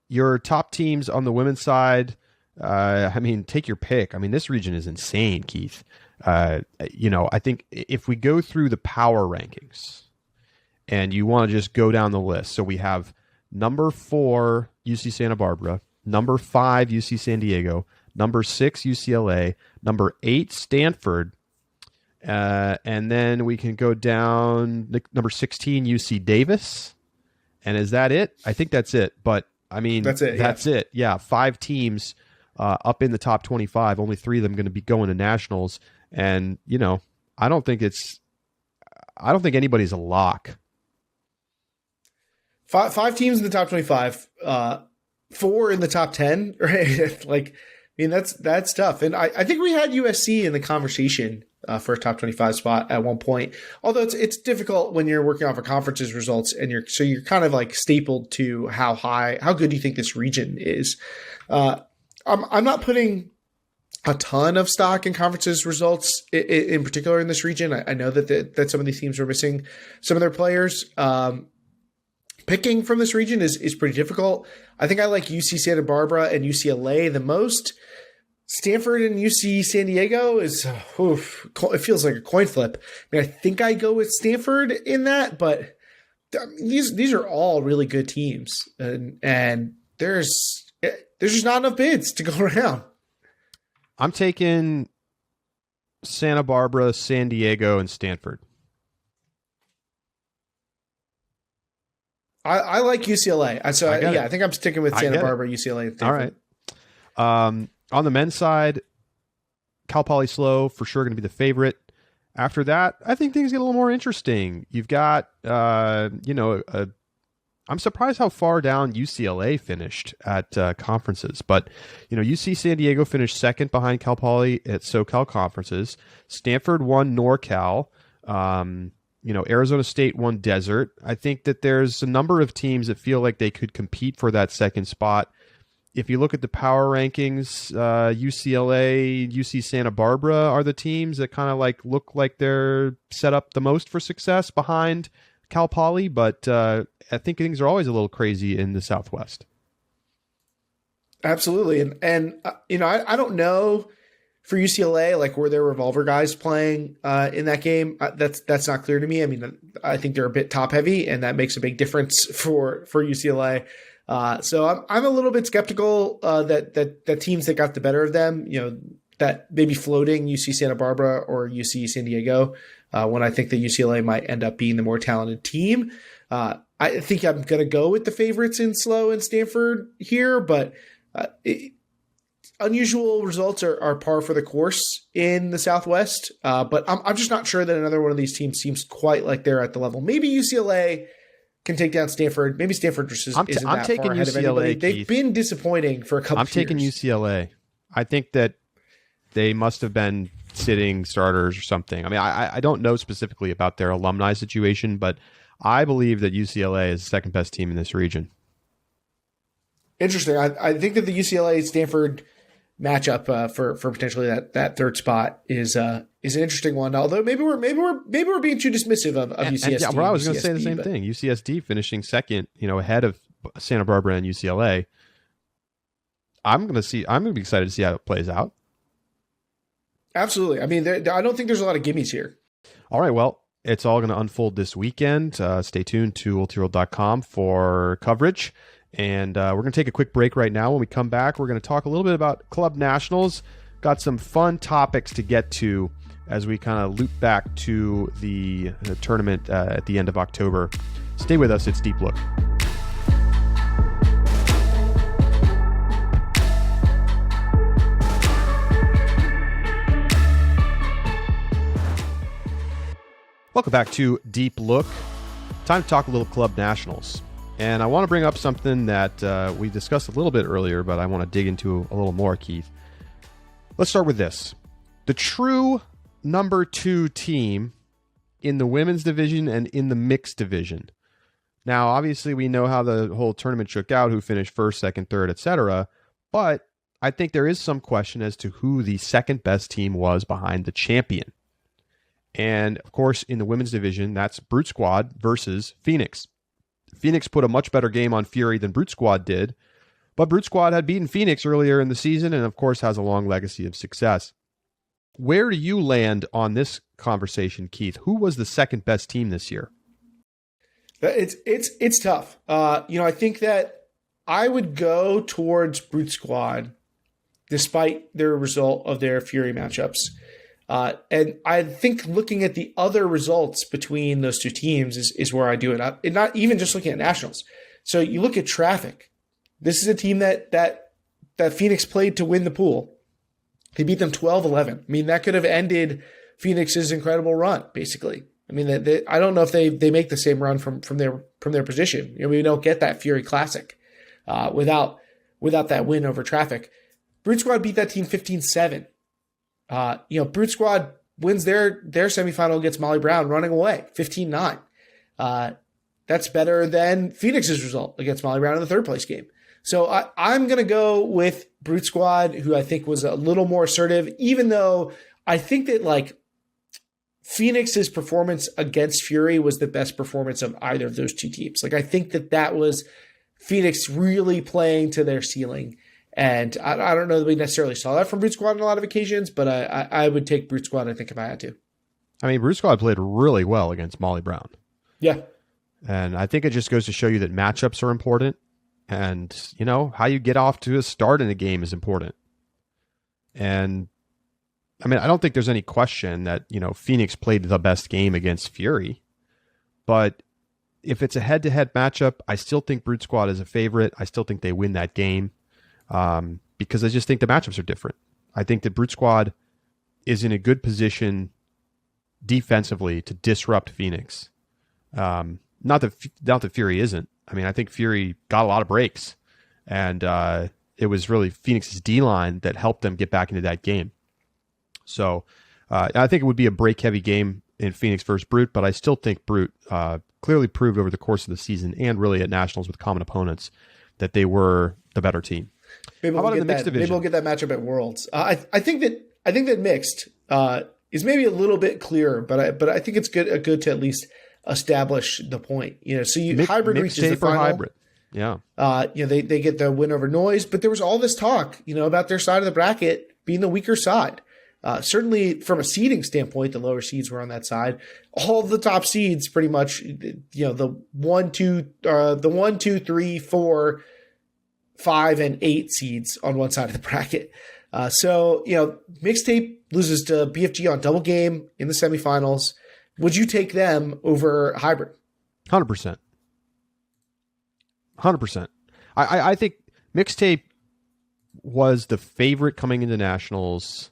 Your top teams on the women's side, take your pick. This region is insane, Keith. I think if we go through the power rankings and you want to just go down the list. So we have number 4, UC Santa Barbara, number 5, UC San Diego, number 6, UCLA, number 8, Stanford, and then we can go down number 16, UC Davis. And is that it? I think that's it. But that's it. That's it. Yeah. 5 teams up in the top 25, only 3 of them going to be going to nationals. And, I don't think anybody's a lock. 5 teams in the top 25, 4 in the top 10, right? That's tough. And I think we had USC in the conversation for a top 25 spot at one point. Although it's difficult when you're working off a conference's results and you're kind of like stapled to how good do you think this region is. I'm not putting a ton of stock in conferences results in particular in this region. I know that some of these teams are missing some of their players. Picking from this region is pretty difficult. I think I like UC Santa Barbara and UCLA the most. Stanford and UC San Diego it feels like a coin flip. I think I go with Stanford in that, but these are all really good teams, and there's just not enough bids to go around. I'm taking Santa Barbara, San Diego, and Stanford. I like UCLA. I think I'm sticking with Santa Barbara, UCLA, and Stanford. All right. On the men's side, Cal Poly SLO for sure going to be the favorite. After that, I think things get a little more interesting. You've got, I'm surprised how far down UCLA finished at conferences, but UC San Diego finished second behind Cal Poly at SoCal conferences. Stanford won NorCal. Arizona State won Desert. I think that there's a number of teams that feel like they could compete for that second spot. If you look at the power rankings, UCLA, UC Santa Barbara are the teams that kind of look like they're set up the most for success behind Cal Poly, but I think things are always a little crazy in the Southwest. Absolutely. And I don't know for UCLA, were there revolver guys playing in that game? That's not clear to me. I think they're a bit top heavy, and that makes a big difference for UCLA. So I'm a little bit skeptical that teams that got the better of them, that maybe floating UC Santa Barbara or UC San Diego, when I think that UCLA might end up being the more talented team. I think I'm going to go with the favorites in SLO and Stanford here, but unusual results are par for the course in the Southwest. But I'm just not sure that another one of these teams seems quite like they're at the level. Maybe UCLA can take down Stanford. Maybe Stanford just isn't that far ahead of anybody. They've been disappointing for a couple of years. I'm taking UCLA. I think that they must have been sitting starters or something. I don't know specifically about their alumni situation, but I believe that UCLA is the second best team in this region. Interesting. I think that the UCLA-Stanford matchup for potentially that third spot is an interesting one. Although maybe we're being too dismissive of UCSD. I was going to say the same thing. UCSD finishing second, ahead of Santa Barbara and UCLA. I'm going to be excited to see how it plays out. Absolutely. I don't think there's a lot of gimmies here. All right. Well, it's all going to unfold this weekend. Stay tuned to ultiworld.com for coverage. And we're going to take a quick break right now. When we come back, we're going to talk a little bit about Club Nationals. Got some fun topics to get to as we kind of loop back to the tournament at the end of October. Stay with us. It's Deep Look. Welcome back to Deep Look. Time to talk a little Club Nationals. And I want to bring up something that we discussed a little bit earlier, but I want to dig into a little more, Keith. Let's start with this. The true number 2 team in the women's division and in the mixed division. Now, obviously, we know how the whole tournament shook out, who finished first, second, third, etc. But I think there is some question as to who the second best team was behind the champion. And, of course, in the women's division, that's Brute Squad versus Phoenix. Phoenix put a much better game on Fury than Brute Squad did, but Brute Squad had beaten Phoenix earlier in the season and, of course, has a long legacy of success. Where do you land on this conversation, Keith? Who was the second best team this year? It's tough. I think that I would go towards Brute Squad despite their result of their Fury matchups. And I think looking at the other results between those two teams is where I do it. And not even just looking at nationals. So you look at traffic. This is a team that Phoenix played to win the pool. They beat them 12-11. I mean, that could have ended Phoenix's incredible run, basically. I mean, I don't know if they make the same run from their position. We don't get that Fury Classic without that win over traffic. Brute Squad beat that team 15-7. Brute Squad wins their semifinal against Molly Brown running away, 15-9. That's better than Phoenix's result against Molly Brown in the third place game. So I'm going to go with Brute Squad, who I think was a little more assertive, even though I think that Phoenix's performance against Fury was the best performance of either of those two teams. I think that was Phoenix really playing to their ceiling. And I don't know that we necessarily saw that from Brute Squad on a lot of occasions, but I would take Brute Squad, I think, if I had to. I mean, Brute Squad played really well against Molly Brown. Yeah. And I think it just goes to show you that matchups are important. And, how you get off to a start in a game is important. And, I mean, I don't think there's any question that, Phoenix played the best game against Fury. But if it's a head-to-head matchup, I still think Brute Squad is a favorite. I still think they win that game. Because I just think the matchups are different. I think that Brute Squad is in a good position defensively to disrupt Phoenix. Not that Fury isn't. I mean, I think Fury got a lot of breaks, and it was really Phoenix's D-line that helped them get back into that game. So I think it would be a break-heavy game in Phoenix versus Brute, but I still think Brute clearly proved over the course of the season and really at Nationals with common opponents that they were the better team. Maybe we'll get that matchup at Worlds. I think that mixed is maybe a little bit clearer, but I think it's good to at least establish the point. So hybrid reaches the final. Hybrid. Yeah. They get the win over Noise, but there was all this talk, about their side of the bracket being the weaker side. Certainly from a seeding standpoint, the lower seeds were on that side. All of the top seeds pretty much, the 1, 2, 3, 4, 5, and 8 seeds on one side of the bracket. So Mixtape loses to BFG on double game in the semifinals. Would you take them over Hybrid? 100%. 100%. I think Mixtape was the favorite coming into Nationals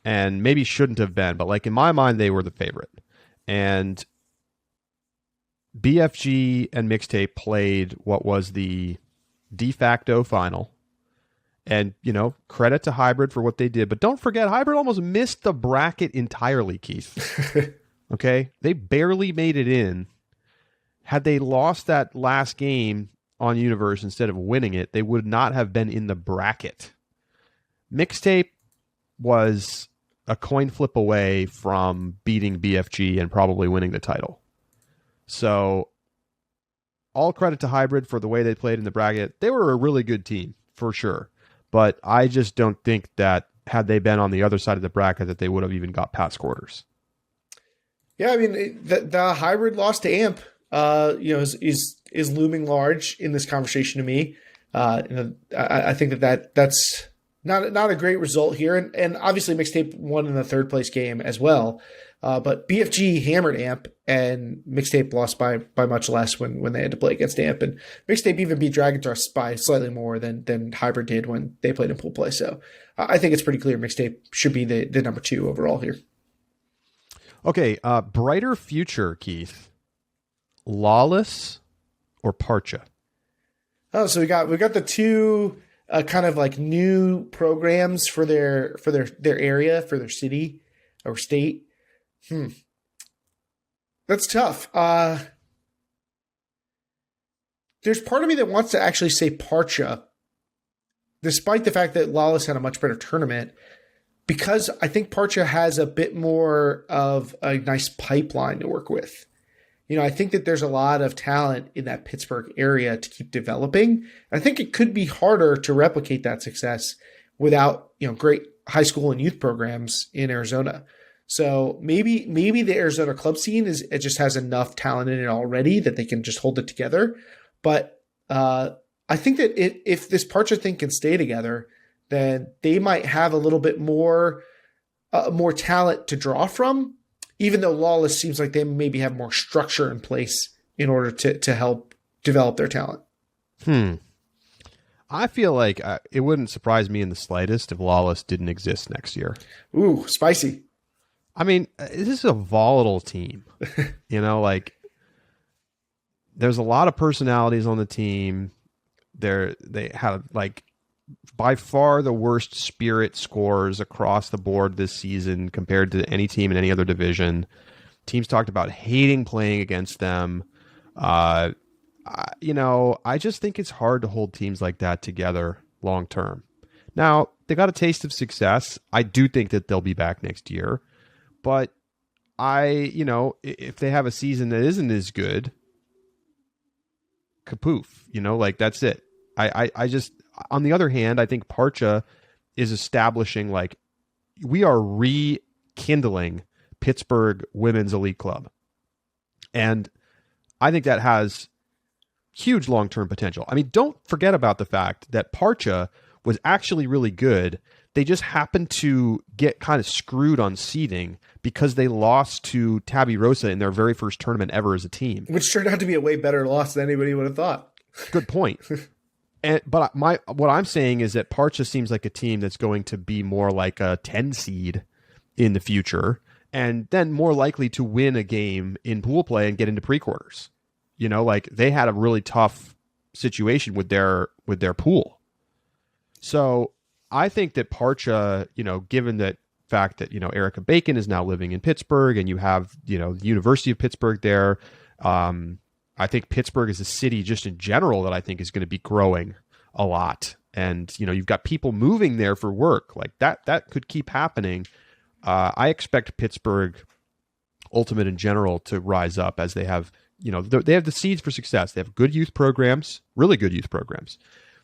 and maybe shouldn't have been, but in my mind, they were the favorite. And BFG and Mixtape played what was the de facto final. And, credit to Hybrid for what they did. But don't forget, Hybrid almost missed the bracket entirely, Keith. Okay? They barely made it in. Had they lost that last game on Universe instead of winning it, they would not have been in the bracket. Mixtape was a coin flip away from beating BFG and probably winning the title. So, all credit to Hybrid for the way they played in the bracket. They were a really good team, for sure. But I just don't think that had they been on the other side of the bracket that they would have even got past quarters. Yeah, I mean, the Hybrid loss to AMP, is looming large in this conversation to me. I think that's not a great result here, and obviously Mixtape won in the third place game as well. But BFG hammered AMP, and Mixtape lost by much less when they had to play against AMP, and Mixtape even beat Dragon Thrust by slightly more than Hybrid did when they played in pool play. So I think it's pretty clear Mixtape should be the number 2 overall here. Okay, brighter future, Keith. Lawless or Parcha? Oh, so we got the two kind of like new programs for their area, for their city or state. That's tough. There's part of me that wants to actually say Parcha, despite the fact that Lawless had a much better tournament, because I think Parcha has a bit more of a nice pipeline to work with. I think that there's a lot of talent in that Pittsburgh area to keep developing. I think it could be harder to replicate that success without, great high school and youth programs in Arizona. So maybe the Arizona club scene it just has enough talent in it already that they can just hold it together. But I think that if this Parcha thing can stay together, then they might have a little bit more talent to draw from, even though Lawless seems like they maybe have more structure in place in order to help develop their talent. I feel like it wouldn't surprise me in the slightest if Lawless didn't exist next year. Ooh, spicy. I mean, this is a volatile team. There's a lot of personalities on the team. They have by far the worst spirit scores across the board this season compared to any team in any other division. Teams talked about hating playing against them. I just think it's hard to hold teams like that together long term. Now, they got a taste of success. I do think that they'll be back next year. But if they have a season that isn't as good, kapoof, that's it. I just, on the other hand, I think Parcha is establishing we are rekindling Pittsburgh Women's Elite Club. And I think that has huge long-term potential. I mean, don't forget about the fact that Parcha was actually really good. They just happened to get kind of screwed on seeding because they lost to Tabby Rosa in their very first tournament ever as a team. Which turned out to be a way better loss than anybody would have thought. Good point. But what I'm saying is that Parcha seems like a team that's going to be more like a 10 seed in the future, and then more likely to win a game in pool play and get into pre-quarters. They had a really tough situation with their pool. So I think that Parcha, given that fact that, Erica Bacon is now living in Pittsburgh and you have, the University of Pittsburgh there. I think Pittsburgh is a city just in general that I think is going to be growing a lot. And, you've got people moving there for work that could keep happening. I expect Pittsburgh Ultimate in general to rise up as they have, they have the seeds for success. They have good youth programs, really good youth programs.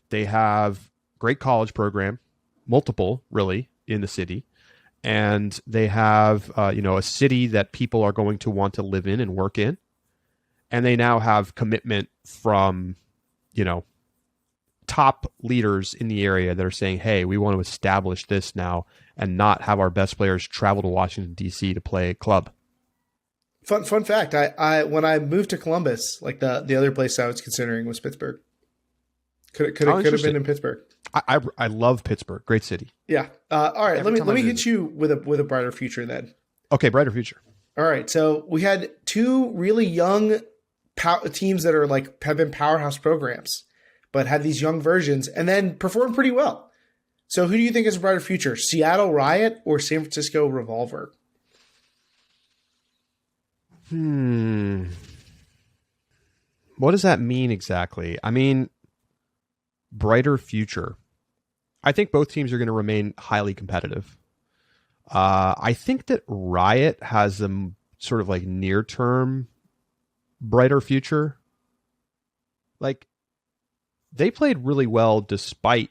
They have great college program, multiple really in the city. And they have, a city that people are going to want to live in and work in. And they now have commitment from, top leaders in the area that are saying, hey, we want to establish this now and not have our best players travel to Washington, D.C. to play a club. Fun fact, I when I moved to Columbus, the other place I was considering was Pittsburgh. Could have been in Pittsburgh. I love Pittsburgh. Great city. Yeah. All right. Let me hit you with a brighter future then. Okay, brighter future. All right. So we had two really young teams that are have been powerhouse programs, but had these young versions and then performed pretty well. So who do you think is a brighter future? Seattle Riot or San Francisco Revolver? What does that mean exactly? I mean, brighter future. I think both teams are going to remain highly competitive. I think that Riot has a sort of near-term brighter future. They played really well despite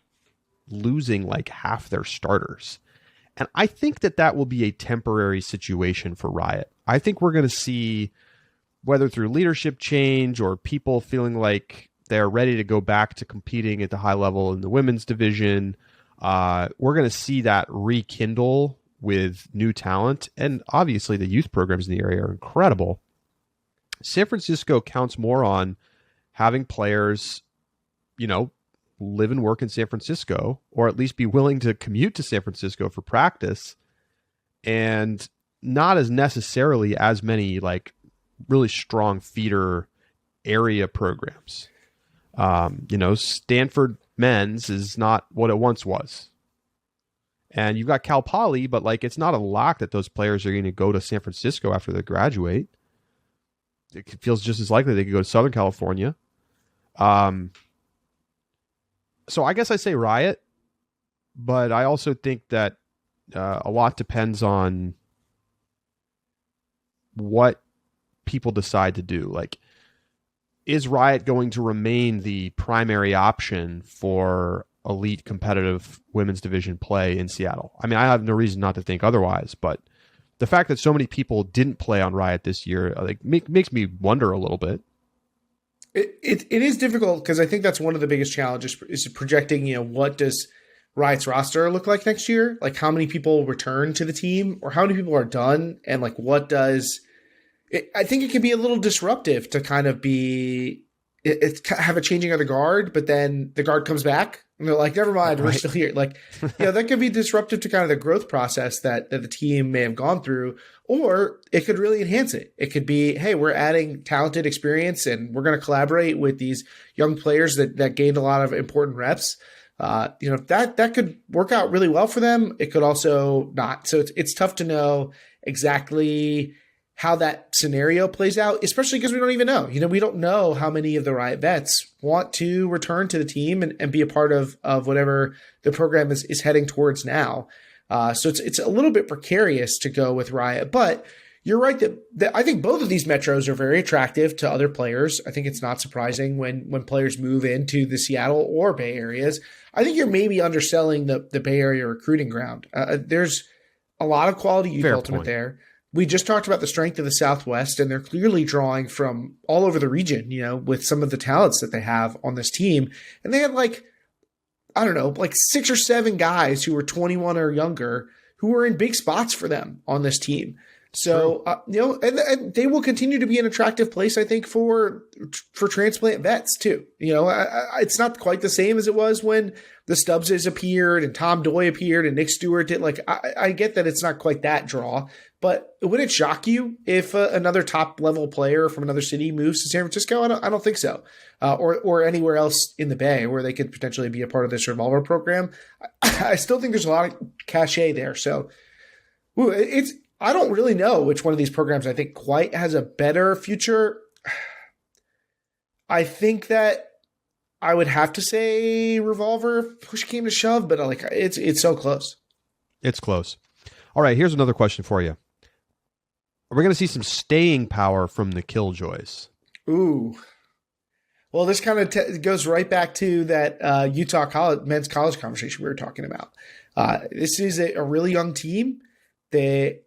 losing half their starters. And I think that will be a temporary situation for Riot. I think we're going to see, whether through leadership change or people feeling like they're ready to go back to competing at the high level in the women's division, we're going to see that rekindle with new talent. And obviously the youth programs in the area are incredible. San Francisco counts more on having players, live and work in San Francisco, or at least be willing to commute to San Francisco for practice. And not as necessarily as many like really strong feeder area programs. Stanford men's is not what it once was. And you've got Cal Poly, but like it's not a lock that those players are going to go to San Francisco after they graduate. It feels just as likely they could go to Southern California. So I guess I say Riot, but I also think that a lot depends on what people decide to do. Like, is Riot going to remain the primary option for elite competitive women's division play in Seattle? I mean, I have no reason not to think otherwise, but the fact that so many people didn't play on Riot this year like makes me wonder a little bit. It is difficult because I think that's one of the biggest challenges is projecting, what does Riot's roster look like next year? Like how many people return to the team or how many people are done? And like, what does it, I think it can be a little disruptive to kind of be, have a changing of the guard, but then the guard comes back and they're like, never mind, we're still here. Like, that could be disruptive to kind of the growth process that the team may have gone through, or it could really enhance it. It could be, hey, we're adding talented experience and we're going to collaborate with these young players that gained a lot of important reps. That could work out really well for them. It could also not. So it's tough to know exactly how that scenario plays out, especially because we don't even know. We don't know how many of the Riot vets want to return to the team and be a part of whatever the program is heading towards now. So it's a little bit precarious to go with Riot, but you're right that I think both of these metros are very attractive to other players. I think it's not surprising when players move into the Seattle or Bay areas. I think you're maybe underselling the Bay Area recruiting ground. There's a lot of quality youth ultimate there. We just talked about the strength of the Southwest, and they're clearly drawing from all over the region, with some of the talents that they have on this team. And they had like 6 or 7 guys who were 21 or younger who were in big spots for them on this team. So, and they will continue to be an attractive place, I think, for transplant vets too. It's not quite the same as it was when the Stubbses appeared and Tom Doy appeared and Nick Stewart did. Like, I get that it's not quite that draw, but would it shock you if another top level player from another city moves to San Francisco? I don't think so. Or anywhere else in the Bay where they could potentially be a part of this revolver program. I still think there's a lot of cachet there. So I don't really know which one of these programs I think quite has a better future. I think that I would have to say Revolver if push came to shove, but it's so close. It's close. All right, here's another question for you. Are we going to see some staying power from the Killjoys? Ooh. Well, this kind of goes right back to that Utah men's college conversation we were talking about. This is a really young team. They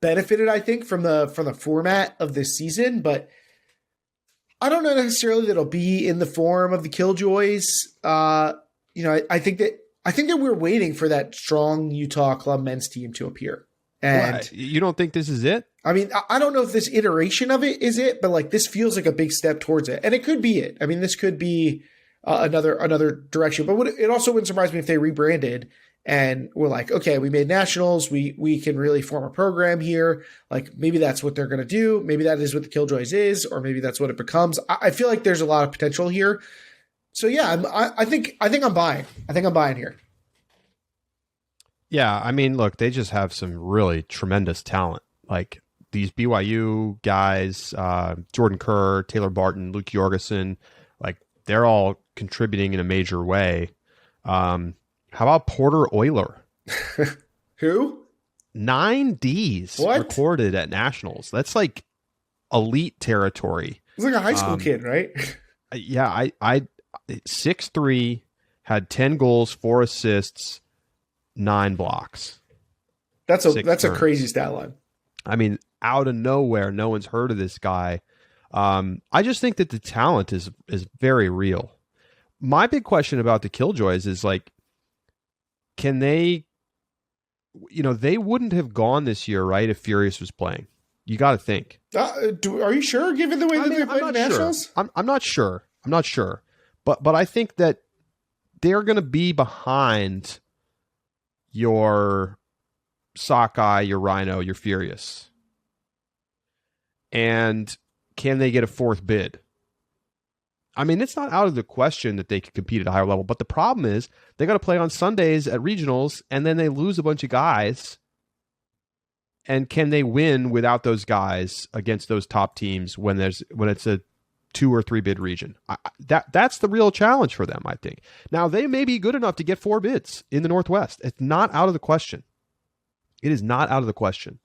benefited, I think, from the format of this season, but I don't know necessarily that it'll be in the form of the Killjoys. I think that we're waiting for that strong Utah club men's team to appear. And you don't think this is it? I mean, I don't know if this iteration of it is it, but like this feels like a big step towards it, and it could be it. I mean, this could be another direction, but it also wouldn't surprise me if they rebranded and we're like, okay, we made nationals. We can really form a program here. Like maybe that's what they're going to do. Maybe that is what the Killjoys is, or maybe that's what it becomes. I feel like there's a lot of potential here. So yeah, I think I'm buying. I think I'm buying here. Yeah, I mean, look, they just have some really tremendous talent. Like these BYU guys, Jordan Kerr, Taylor Barton, Luke Jorgensen, like they're all contributing in a major way. How about Porter Euler? Who? 9 Ds recorded at nationals. That's like elite territory. He's like a high school kid, right? Yeah, I 6'3", had 10 goals, 4 assists, 9 blocks. That's a crazy stat line. I mean, out of nowhere, no one's heard of this guy. I just think that the talent is very real. My big question about the Killjoys is like, can they, they wouldn't have gone this year, right, if Furious was playing. You got to think. Are you sure, given the way that they played the Nationals? I'm not sure. But I think that they're going to be behind your Sockeye, you're Rhino, you're Furious. And can they get a fourth bid? I mean, it's not out of the question that they could compete at a higher level, but the problem is they got to play on Sundays at regionals, and then they lose a bunch of guys. And can they win without those guys against those top teams when it's a 2 or 3 bid region? That's the real challenge for them, I think. Now, they may be good enough to get 4 bids in the Northwest. It's not out of the question. It is not out of the question.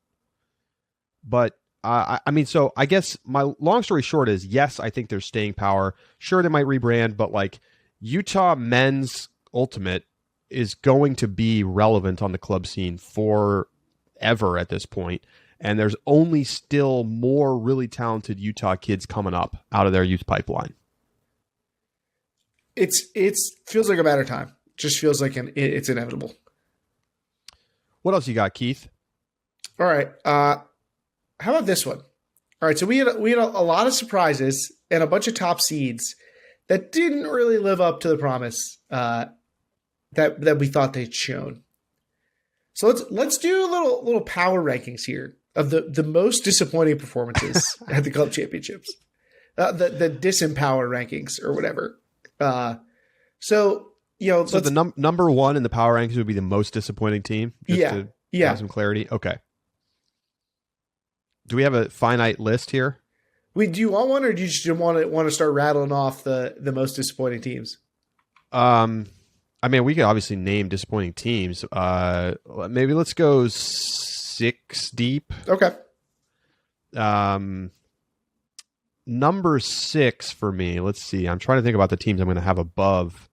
But I mean, so I guess my long story short is, yes, I think there's staying power. Sure, they might rebrand, but like Utah men's ultimate is going to be relevant on the club scene forever at this point. And there's only still more really talented Utah kids coming up out of their youth pipeline. It feels like a matter of time. Just feels like it's inevitable. What else you got, Keith? All right. How about this one? All right, so we had a lot of surprises and a bunch of top seeds that didn't really live up to the promise that we thought they'd shown. So let's do a little power rankings here of the most disappointing performances at the club championships, the disempower rankings or whatever. So the number one in the power rankings would be the most disappointing team. To have some clarity. Okay. Do we have a finite list here? Do you want one, or do you just want to start rattling off the most disappointing teams? I mean, we could obviously name disappointing teams. Maybe let's go 6 deep. Okay. Number 6 for me. Let's see. I'm trying to think about the teams I'm going to have above.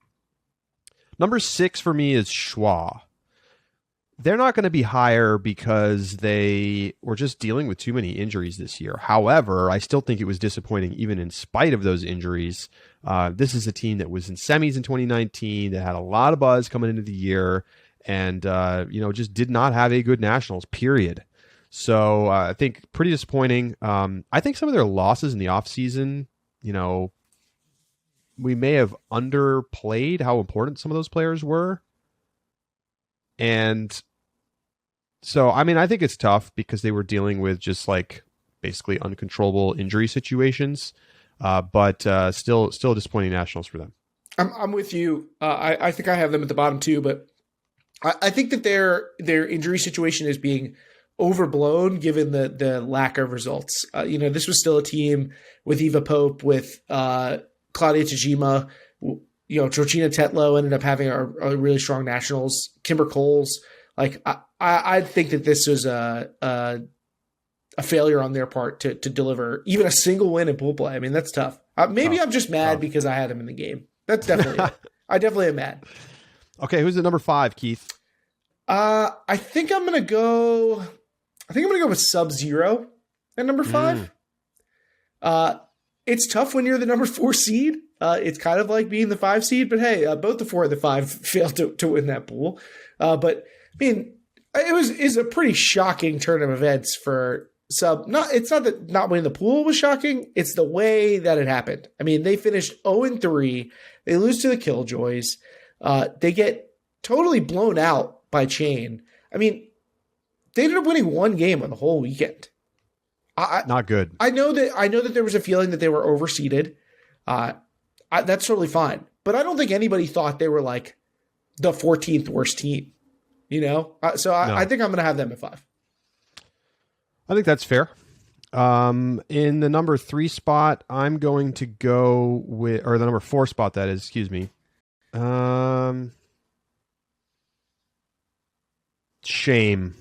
Number 6 for me is Schwa. They're not going to be higher because they were just dealing with too many injuries this year. However, I still think it was disappointing even in spite of those injuries. This is a team that was in semis in 2019 that had a lot of buzz coming into the year and just did not have a good nationals, period. So I think pretty disappointing. I think some of their losses in the offseason, we may have underplayed how important some of those players were. And so, I mean, I think it's tough because they were dealing with just like basically uncontrollable injury situations, but still disappointing nationals for them. I'm with you. I think I have them at the bottom too, but I think that their injury situation is being overblown given the lack of results. This was still a team with Eva Pope, with Claudia Tajima. Georgina Tetlow ended up having a really strong nationals. Kimber Coles, like I think that this was a failure on their part to deliver even a single win in pool play. I mean, that's tough. Maybe I'm just mad because I had him in the game. That's definitely it. I definitely am mad. Okay, who's the number 5, Keith? I think I'm gonna go with Sub-Zero at number 5. It's tough when you're the number 4 seed. It's kind of like being the 5 seed, but hey, both the 4 and the 5 failed to win that pool. But I mean, is a pretty shocking turn of events for Sub. It's not that not winning the pool was shocking. It's the way that it happened. I mean, they finished 0-3. They lose to the Killjoys. They get totally blown out by Chain. I mean, they ended up winning 1 game on the whole weekend. Not good. I know that there was a feeling that they were overseeded. That's totally fine. But I don't think anybody thought they were like the 14th worst team, So I think I'm going to have them at 5. I think that's fair. In the number 3 spot, I'm going to go with, or the number 4 spot, that is, excuse me. Shame.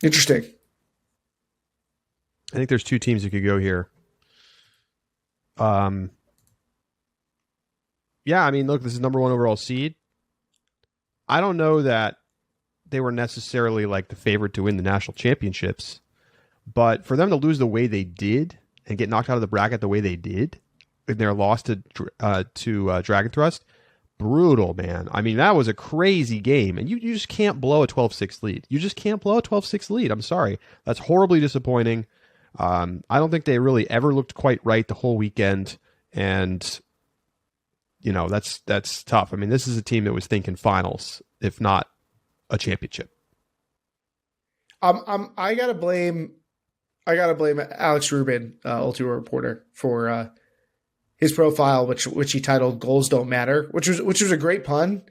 Interesting. I think there's 2 teams that could go here. Yeah, I mean, look, this is number 1 overall seed. I don't know that they were necessarily like the favorite to win the national championships, but for them to lose the way they did and get knocked out of the bracket the way they did in their loss to Dragon Thrust, brutal, man. I mean, that was a crazy game, and you just can't blow a 12-6 lead. You just can't blow a 12-6 lead. I'm sorry. That's horribly disappointing. I don't think they really ever looked quite right the whole weekend, and that's tough. I mean, this is a team that was thinking finals, if not a championship. I gotta blame Alex Rubin, Ultima reporter, for his profile, which he titled "Goals Don't Matter," which was a great pun,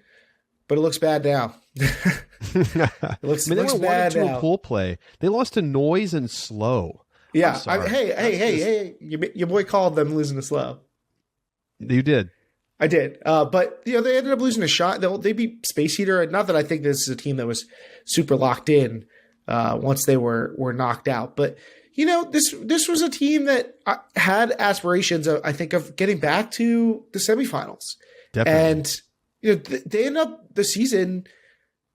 but it looks bad now. It looks, I mean, looks they were bad 1-2 now. in pool play. They lost to Noise and Slow. Yeah. Hey, Your boy called them losing to Slow. You did. I did. But they ended up losing a shot. They beat Space Heater. Not that I think this is a team that was super locked in once they were knocked out. But, this was a team that had aspirations, I think, of getting back to the semifinals. Definitely. And, they end up the season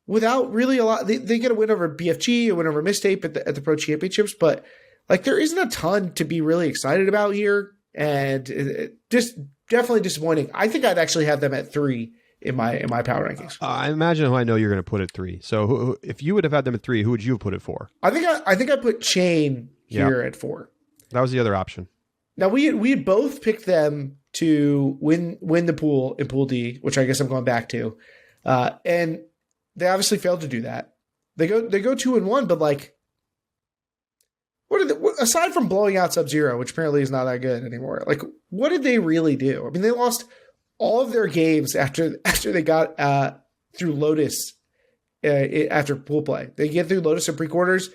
without really a lot. They get a win over BFG, a win over Mistape at the Pro Championships. But, there isn't a ton to be really excited about here. And just definitely disappointing. I think I'd actually have them at 3 in my power rankings. I imagine who I know you're going to put at 3. So if you would have had them at 3, who would you have put it for? I think I put Chain here at 4. That was the other option. Now we had both picked them to win the pool in Pool D, which I guess I'm going back to, and they obviously failed to do that. They go 2-1, but aside from blowing out Sub-Zero, which apparently is not that good anymore, what did they really do? I mean, they lost all of their games after they got through Lotus after pool play. They get through Lotus in pre-quarters.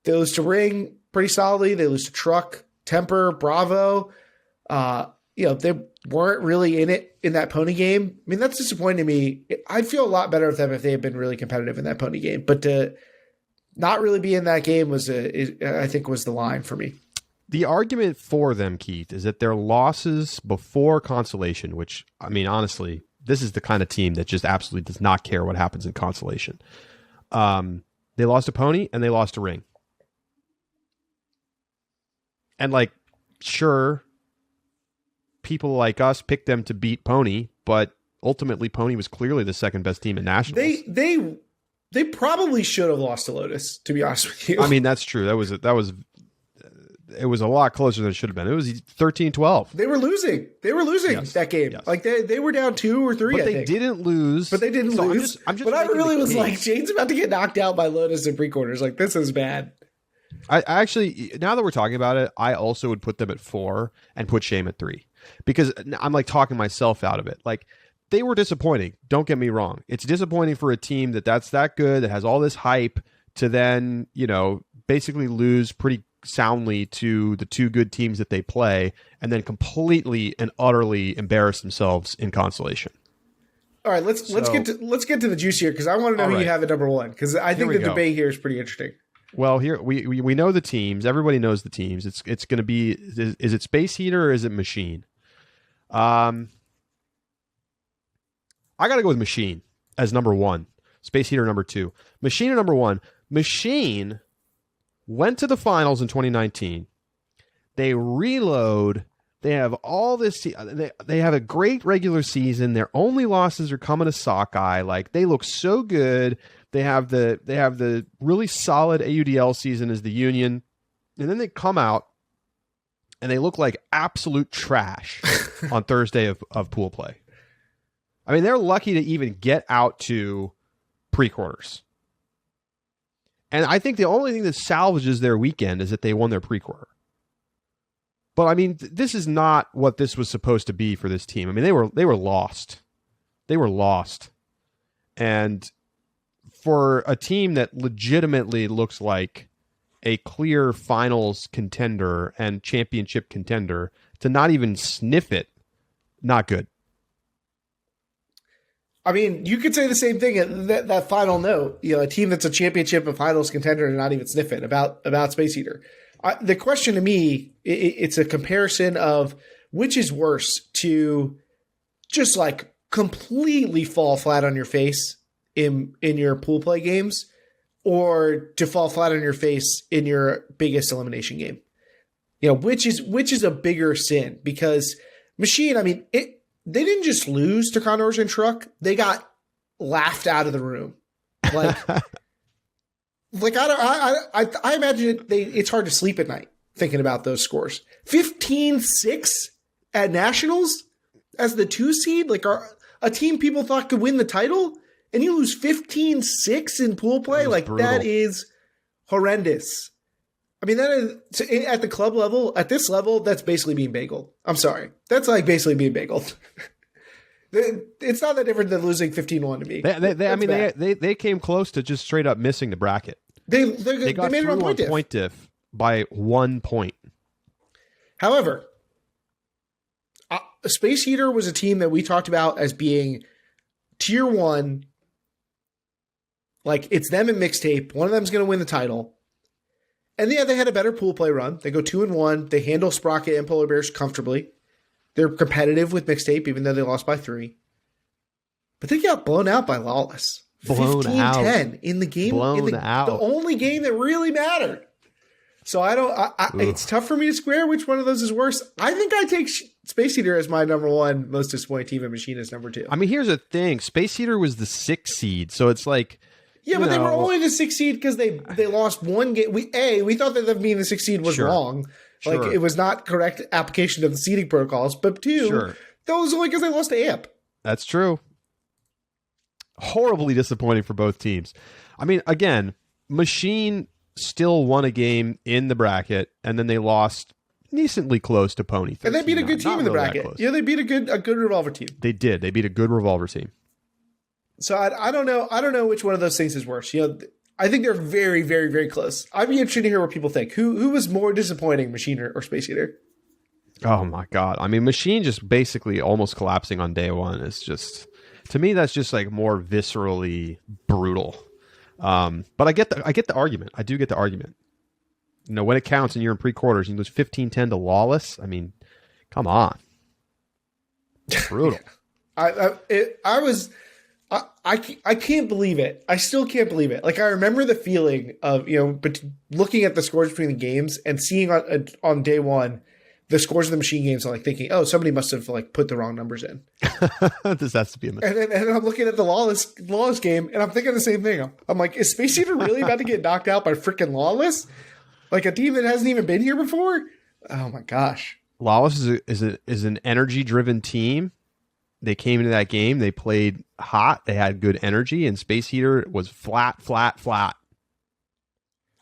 They lose to Ring pretty solidly. They lose to Truck, Temper, Bravo. They weren't really in that pony game. I mean, that's disappointing to me. I'd feel a lot better with them if they had been really competitive in that pony game, but to not really be in that game was the line for me. The argument for them, Keith, is that their losses before Consolation, which, I mean, honestly, this is the kind of team that just absolutely does not care what happens in Consolation. They lost to Pony and they lost to Ring. And sure, people like us picked them to beat Pony, but ultimately Pony was clearly the second best team at Nationals. They probably should have lost to Lotus, to be honest with you. I mean, that's true. It was a lot closer than it should have been. It was 13-12. They were losing. Yes. That game. Yes. They were down 2 or 3. But they didn't lose. But they didn't lose. I'm just but I really was case. Jane's about to get knocked out by Lotus in pre-quarters. This is bad. I actually, now that we're talking about it, I also would put them at 4 and put Shame at 3 because I'm talking myself out of it. They were disappointing. Don't get me wrong. It's disappointing for a team that's that good, that has all this hype, to then, basically lose pretty soundly to the 2 good teams that they play and then completely and utterly embarrass themselves in Consolation. All right, let's get to the juice here because I want to know who you have at number 1 because I think the debate here is pretty interesting. Well, here we know the teams. Everybody knows the teams. It's going to be is it Space Heater or is it Machine? I got to go with Machine as number 1. Space Heater number 2. Machine at number 1. Machine went to the finals in 2019. They reload. They have all this. They have a great regular season. Their only losses are coming to Sockeye. They look so good. They have the really solid AUDL season as the Union, and then they come out and they look like absolute trash on Thursday of pool play. I mean, they're lucky to even get out to pre-quarters. And I think the only thing that salvages their weekend is that they won their pre-quarter. But I mean, this is not what this was supposed to be for this team. I mean, they were lost. They were lost. And for a team that legitimately looks like a clear finals contender and championship contender to not even sniff it, not good. I mean, you could say the same thing at that final note. A team that's a championship and finals contender and not even sniff it about Space Heater. The question to me, it's a comparison of which is worse, to just completely fall flat on your face in your pool play games, or to fall flat on your face in your biggest elimination game. Which is a bigger sin? Because Machine, I mean, they didn't just lose to Condors and Truck. They got laughed out of the room. I imagine it's hard to sleep at night thinking about those scores. 15-6 at Nationals as the 2 seed, a team people thought could win the title, and you lose 15-6 in pool play. That is horrendous. I mean, that is at the club level, at this level, that's basically being bageled. I'm sorry. That's like basically being bageled. It's not that different than losing 15-1 to me. They came close to just straight up missing the bracket. They got made it on point diff by 1 point. However, Space Heater was a team that we talked about as being tier 1. Like, it's them and Mixtape. One of them's going to win the title. And yeah, they had a better pool play run. They go 2-1. They handle Sprocket and Polar Bears comfortably. They're competitive with Mixtape, even though they lost by 3. But they got blown out by Lawless. 15-10 in the game. The only game that really mattered. So it's tough for me to square which one of those is worse. I think I take Space Heater as my number 1 most disappointing team and Machine as number 2. I mean, here's the thing. Space Heater was the 6th seed, so it's like... Yeah, but they were only the 6th seed because they lost one game. We thought that them being the 6th seed was wrong. Like, it was not correct application of the seeding protocols. But 2, that was only because they lost to AMP. That's true. Horribly disappointing for both teams. I mean, again, Machine still won a game in the bracket, and then they lost decently close to Pony. And they beat a good team in the bracket. Yeah, they beat a good Revolver team. They did. They beat a good Revolver team. So I don't know. I don't know which one of those things is worse. I think they're very, very, very close. I'd be interested to hear what people think. Who was more disappointing, Machine or Space Eater? Oh my God! I mean, Machine just basically almost collapsing on day 1 is just, to me, that's just like more viscerally brutal. But I get the argument. I do get the argument. When it counts and you're in pre-quarters, you lose 15-10 to Lawless. I mean, come on, brutal. I can't believe it. I still can't believe it. Like, I remember the feeling of, but looking at the scores between the games and seeing on day 1 the scores of the Machine games, and like thinking, oh, somebody must have like put the wrong numbers in. This has to be a mistake. And I'm looking at the Lawless game, and I'm thinking the same thing. I'm like, is Space Eater really about to get knocked out by freaking Lawless? Like a team that hasn't even been here before? Oh my gosh. Lawless is an energy-driven team. They came into that game. They played hot. They had good energy, and Space Heater was flat.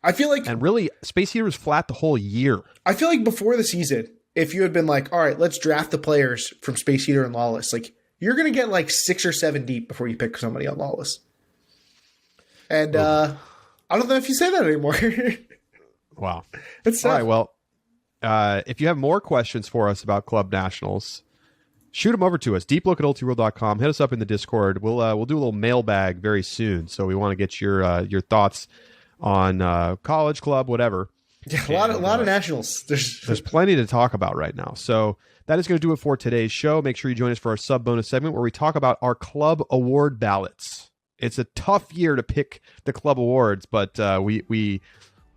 I feel like... And really, Space Heater was flat the whole year. I feel like before the season, if you had been like, all right, let's draft the players from Space Heater and Lawless, like, you're going to get like 6 or 7 deep before you pick somebody on Lawless. And I don't know if you say that anymore. Wow. It's all right, well, if you have more questions for us about Club Nationals, shoot them over to us. deeplook@ultiworld.com. Hit us up in the Discord. We'll do a little mailbag very soon. So we want to get your thoughts on college, club, whatever. Yeah, a lot of nationals. There's plenty to talk about right now. So that is going to do it for today's show. Make sure you join us for our sub bonus segment where we talk about our club award ballots. It's a tough year to pick the club awards, but we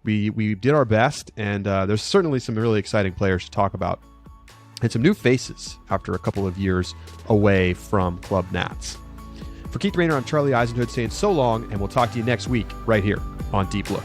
did our best, and there's certainly some really exciting players to talk about. And some new faces after a couple of years away from Club Nats. For Keith Raynor, I'm Charlie Eisenhood saying so long, and we'll talk to you next week right here on Deep Look.